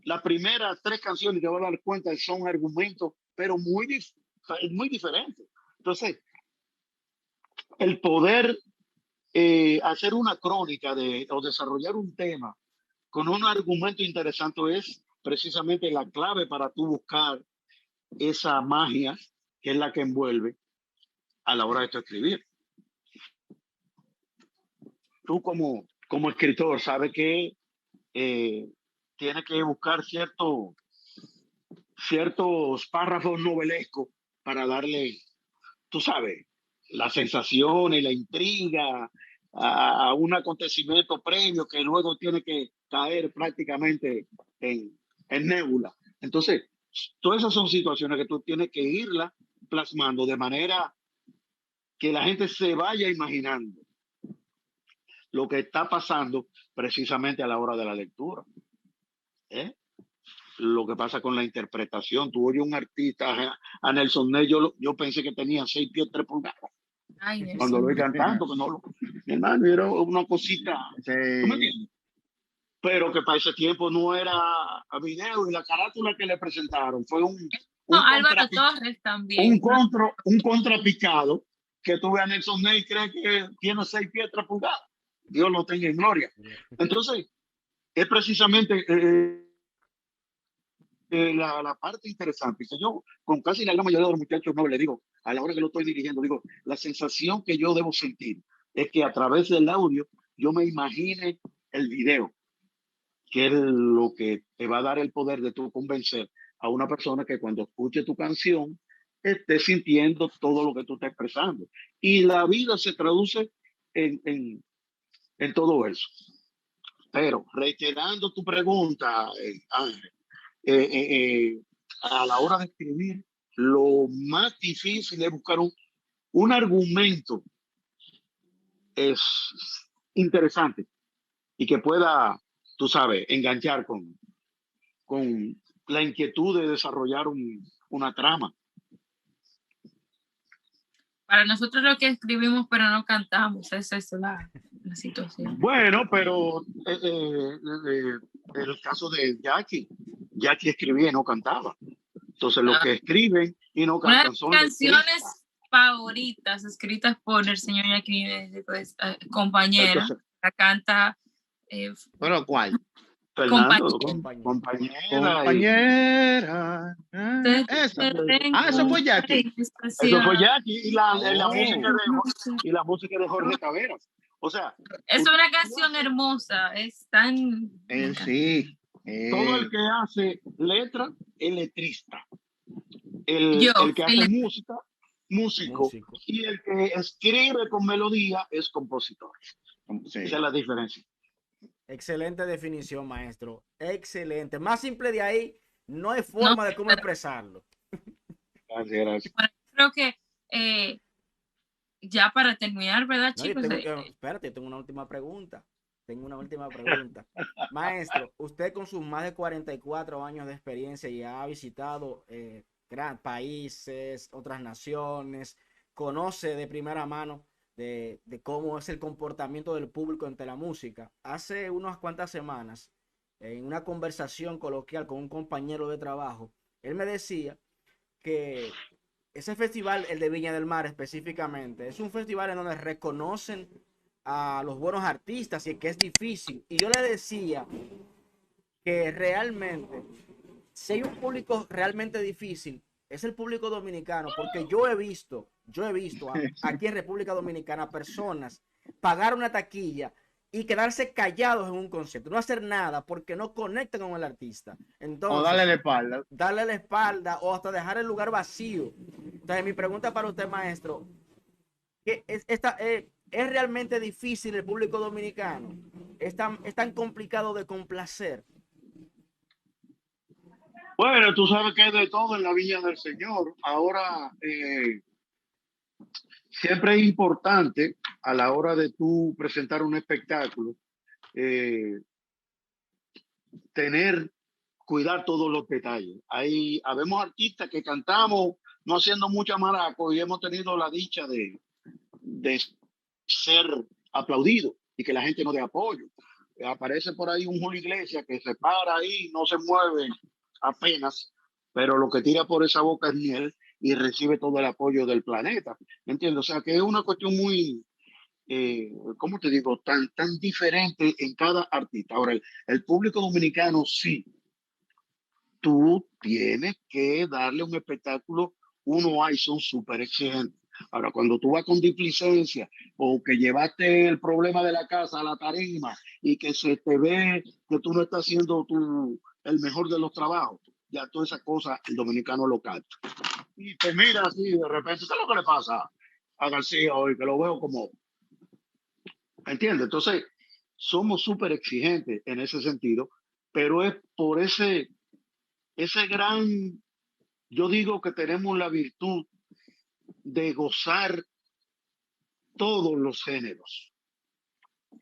las primeras 3 canciones y te vas a dar cuenta que son argumentos, pero muy diferentes. Entonces, el poder hacer una crónica o desarrollar un tema con un argumento interesante es precisamente la clave para tú buscar esa magia que es la que envuelve a la hora de tu escribir. Tú como escritor sabes que tienes que buscar ciertos párrafos novelescos para darle, tú sabes, la sensación y la intriga a un acontecimiento previo que luego tiene que caer prácticamente en nébula. Entonces, todas esas son situaciones que tú tienes que irlas plasmando de manera que la gente se vaya imaginando lo que está pasando precisamente a la hora de la lectura. Lo que pasa con la interpretación. Tú oyes un artista, a Nelson Ney, yo pensé que tenía 6 pies 3 pulgadas. Ay, cuando lo vi cantando, que no mi hermano, era una cosita. Sí. ¿Tú me entiendes? Pero que para ese tiempo no era a video, y la carátula que le presentaron fue un Álvaro Torres también. Un contrapicado que tuve a Nelson Ney, cree que tiene 6 pies 3 pulgadas. Dios lo tenga en gloria. Entonces, es precisamente la parte interesante, que yo con casi la gran mayoría de los muchachos no le digo, a la hora que lo estoy dirigiendo, digo, la sensación que yo debo sentir es que a través del audio yo me imagine el video, que es lo que te va a dar el poder de tú convencer a una persona que cuando escuche tu canción esté sintiendo todo lo que tú estás expresando. Y la vida se traduce en todo eso. Pero reiterando tu pregunta, Ángel, a la hora de escribir, lo más difícil es buscar un argumento es interesante y que pueda, tú sabes, enganchar con la inquietud de desarrollar una trama. Para nosotros lo que escribimos, pero no cantamos, esa es la situación. Bueno, pero el caso de Jackie escribía y no cantaba. Entonces, los que escriben y no cantan son canciones favoritas escritas por el señor Jackie, pues, compañera. Entonces, la canta. ¿Pero cuál? Fernando, compañera. Eso fue Jackie. Eso fue Jackie y la música de Jorge Taveras. O sea, es una canción hermosa, es tan. Sí. Todo el que hace letra es letrista. El que hace música, músico. Y el que escribe con melodía es compositor. Sí. Esa es la diferencia. Excelente definición, maestro. Excelente. Más simple de ahí, no hay forma de cómo expresarlo. Gracias. Bueno, creo que ya para terminar, ¿verdad, chicos? Espérate, tengo una última pregunta. Maestro, usted con sus más de 44 años de experiencia ya ha visitado gran países, otras naciones, conoce de primera mano de cómo es el comportamiento del público ante la música. Hace unas cuantas semanas, en una conversación coloquial con un compañero de trabajo, él me decía que ese festival, el de Viña del Mar específicamente, es un festival en donde reconocen a los buenos artistas y que es difícil. Y yo le decía que realmente, si hay un público realmente difícil, es el público dominicano, porque yo he visto aquí en República Dominicana personas pagar una taquilla y quedarse callados en un concierto, no hacer nada porque no conectan con el artista. Entonces, o darle la espalda o hasta dejar el lugar vacío. Entonces, mi pregunta para usted, maestro, ¿es realmente difícil el público dominicano? es tan complicado de complacer? Bueno, tú sabes que hay de todo en la viña del Señor. Ahora, siempre es importante a la hora de tú presentar un espectáculo, eh, cuidar todos los detalles. Habemos artistas que cantamos no haciendo mucha maraco y hemos tenido la dicha de ser aplaudidos y que la gente nos dé apoyo. Aparece por ahí un Julio Iglesias que se para ahí, no se mueve apenas, pero lo que tira por esa boca es miel y recibe todo el apoyo del planeta. ¿Entiendes? O sea que es una cuestión muy, ¿cómo te digo? Tan diferente en cada artista. Ahora, el público dominicano sí, tú tienes que darle un espectáculo. Uno hay, son súper exigentes. Ahora, cuando tú vas con displicencia o que llevaste el problema de la casa a la tarima y que se te ve que tú no estás haciendo el mejor de los trabajos, ya todas esas cosas el dominicano lo capta. Y te mira así de repente, ¿qué es lo que le pasa a García hoy? Que lo veo como, ¿entiendes? Entonces, somos súper exigentes en ese sentido, pero es por ese gran, yo digo que tenemos la virtud de gozar todos los géneros.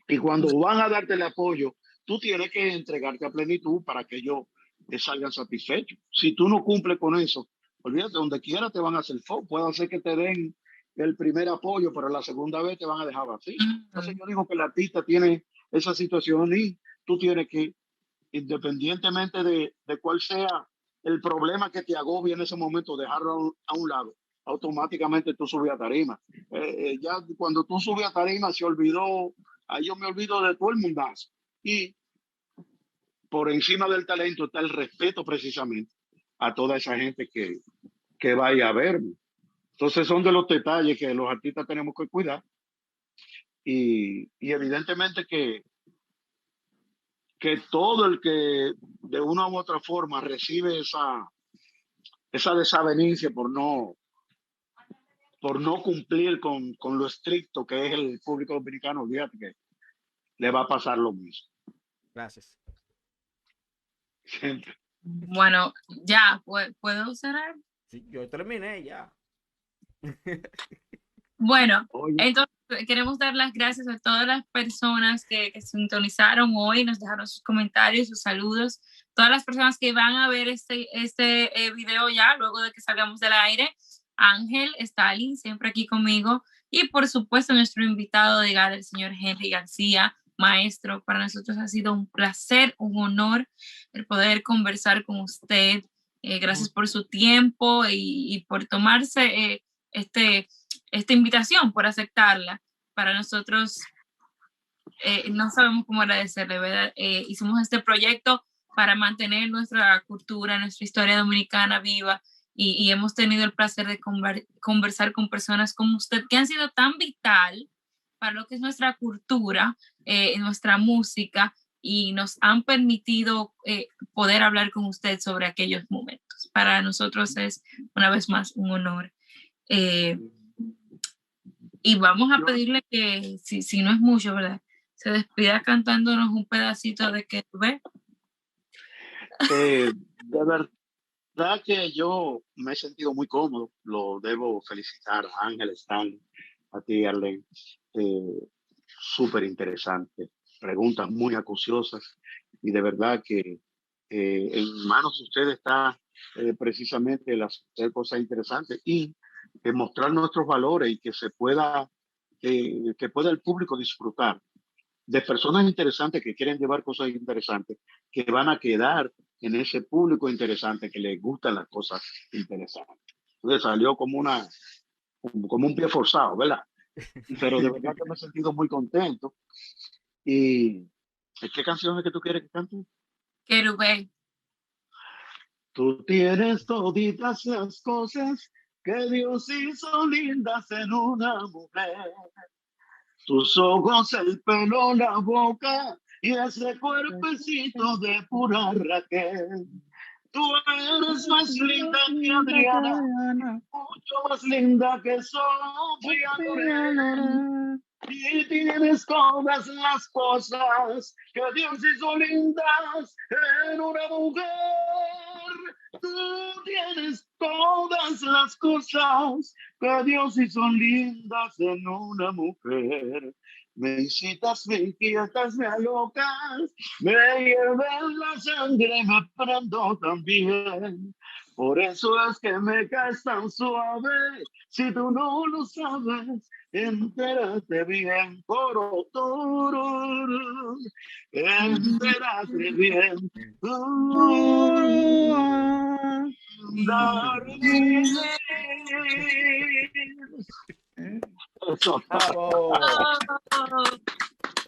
Y cuando van a darte el apoyo, tú tienes que entregarte a plenitud para que ellos te salgan satisfechos. Si tú no cumples con eso, olvídate, donde quiera te van a hacer foco. Puede ser que te den el primer apoyo, pero la segunda vez te van a dejar vacío. Entonces yo digo que el artista tiene esa situación y tú tienes que, independientemente de cuál sea el problema que te agobie en ese momento, dejarlo a un lado. Automáticamente tú subes a tarima. Ya cuando tú subes a tarima se olvidó, ahí yo me olvido de todo el mundazo. Y por encima del talento está el respeto precisamente a toda esa gente que vaya a verme. Entonces son de los detalles que los artistas tenemos que cuidar y evidentemente que todo el que de una u otra forma recibe esa desavenencia por no cumplir con lo estricto que es el público dominicano, olvídate que le va a pasar lo mismo. Gracias. Siempre. Bueno, ya, ¿puedo cerrar? Sí, yo terminé ya. Bueno, Oye, entonces queremos dar las gracias a todas las personas que sintonizaron hoy, nos dejaron sus comentarios, sus saludos, todas las personas que van a ver este video ya, luego de que salgamos del aire. Ángel, Stalin, siempre aquí conmigo, y por supuesto nuestro invitado de gala, el señor Henry García, maestro. Para nosotros ha sido un placer, un honor el poder conversar con usted. Gracias por su tiempo y por tomarse esta invitación, por aceptarla. Para nosotros no sabemos cómo agradecerle, ¿verdad? Hicimos este proyecto para mantener nuestra cultura, nuestra historia dominicana viva y hemos tenido el placer de conversar con personas como usted que han sido tan vital para lo que es nuestra cultura, nuestra música, y nos han permitido poder hablar con usted sobre aquellos momentos. Para nosotros es una vez más un honor. Y vamos a pedirle que, si no es mucho, ¿verdad?, se despida cantándonos un pedacito de Querubé. de verdad que yo me he sentido muy cómodo. Lo debo felicitar a Ángel, Stan, a ti, Arlene. Súper interesante. Preguntas muy acuciosas. Y de verdad que en manos de ustedes está precisamente el hacer cosas interesantes y mostrar nuestros valores y que se pueda, que pueda el público disfrutar de personas interesantes que quieren llevar cosas interesantes, que van a quedar en ese público interesante que les gustan las cosas interesantes. Entonces salió como un pie forzado, ¿verdad? Pero de verdad que me he sentido muy contento. ¿Y qué canciones que tú quieres que cante? Querubé. Tú tienes toditas las cosas que Dios hizo lindas en una mujer. Tus ojos, el pelo, la boca y ese cuerpecito de pura Raquel. Tú eres más linda que Adriana, mucho más linda que Sofía Loren. Y tienes todas las cosas que Dios hizo lindas en una mujer. Tú tienes todas las cosas que Dios hizo lindas en una mujer. Me incitas, me inquietas, me alocas, me hierve la sangre, me prendo también. Por eso es que me caes tan suave. Si tú no lo sabes, entérate bien. Coro, tururú, entérate bien. Eso. Oh.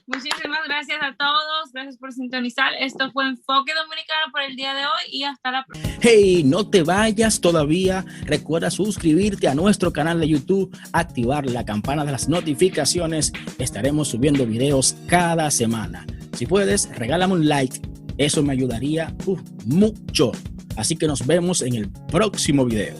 Muchísimas gracias a todos, gracias por sintonizar. Esto fue Enfoque Dominicano por el día de hoy y hasta la próxima. Hey, no te vayas todavía. Recuerda suscribirte a nuestro canal de YouTube, activar la campana de las notificaciones. Estaremos subiendo videos cada semana. Si puedes, regálame un like. Eso me ayudaría mucho. Así que nos vemos en el próximo video.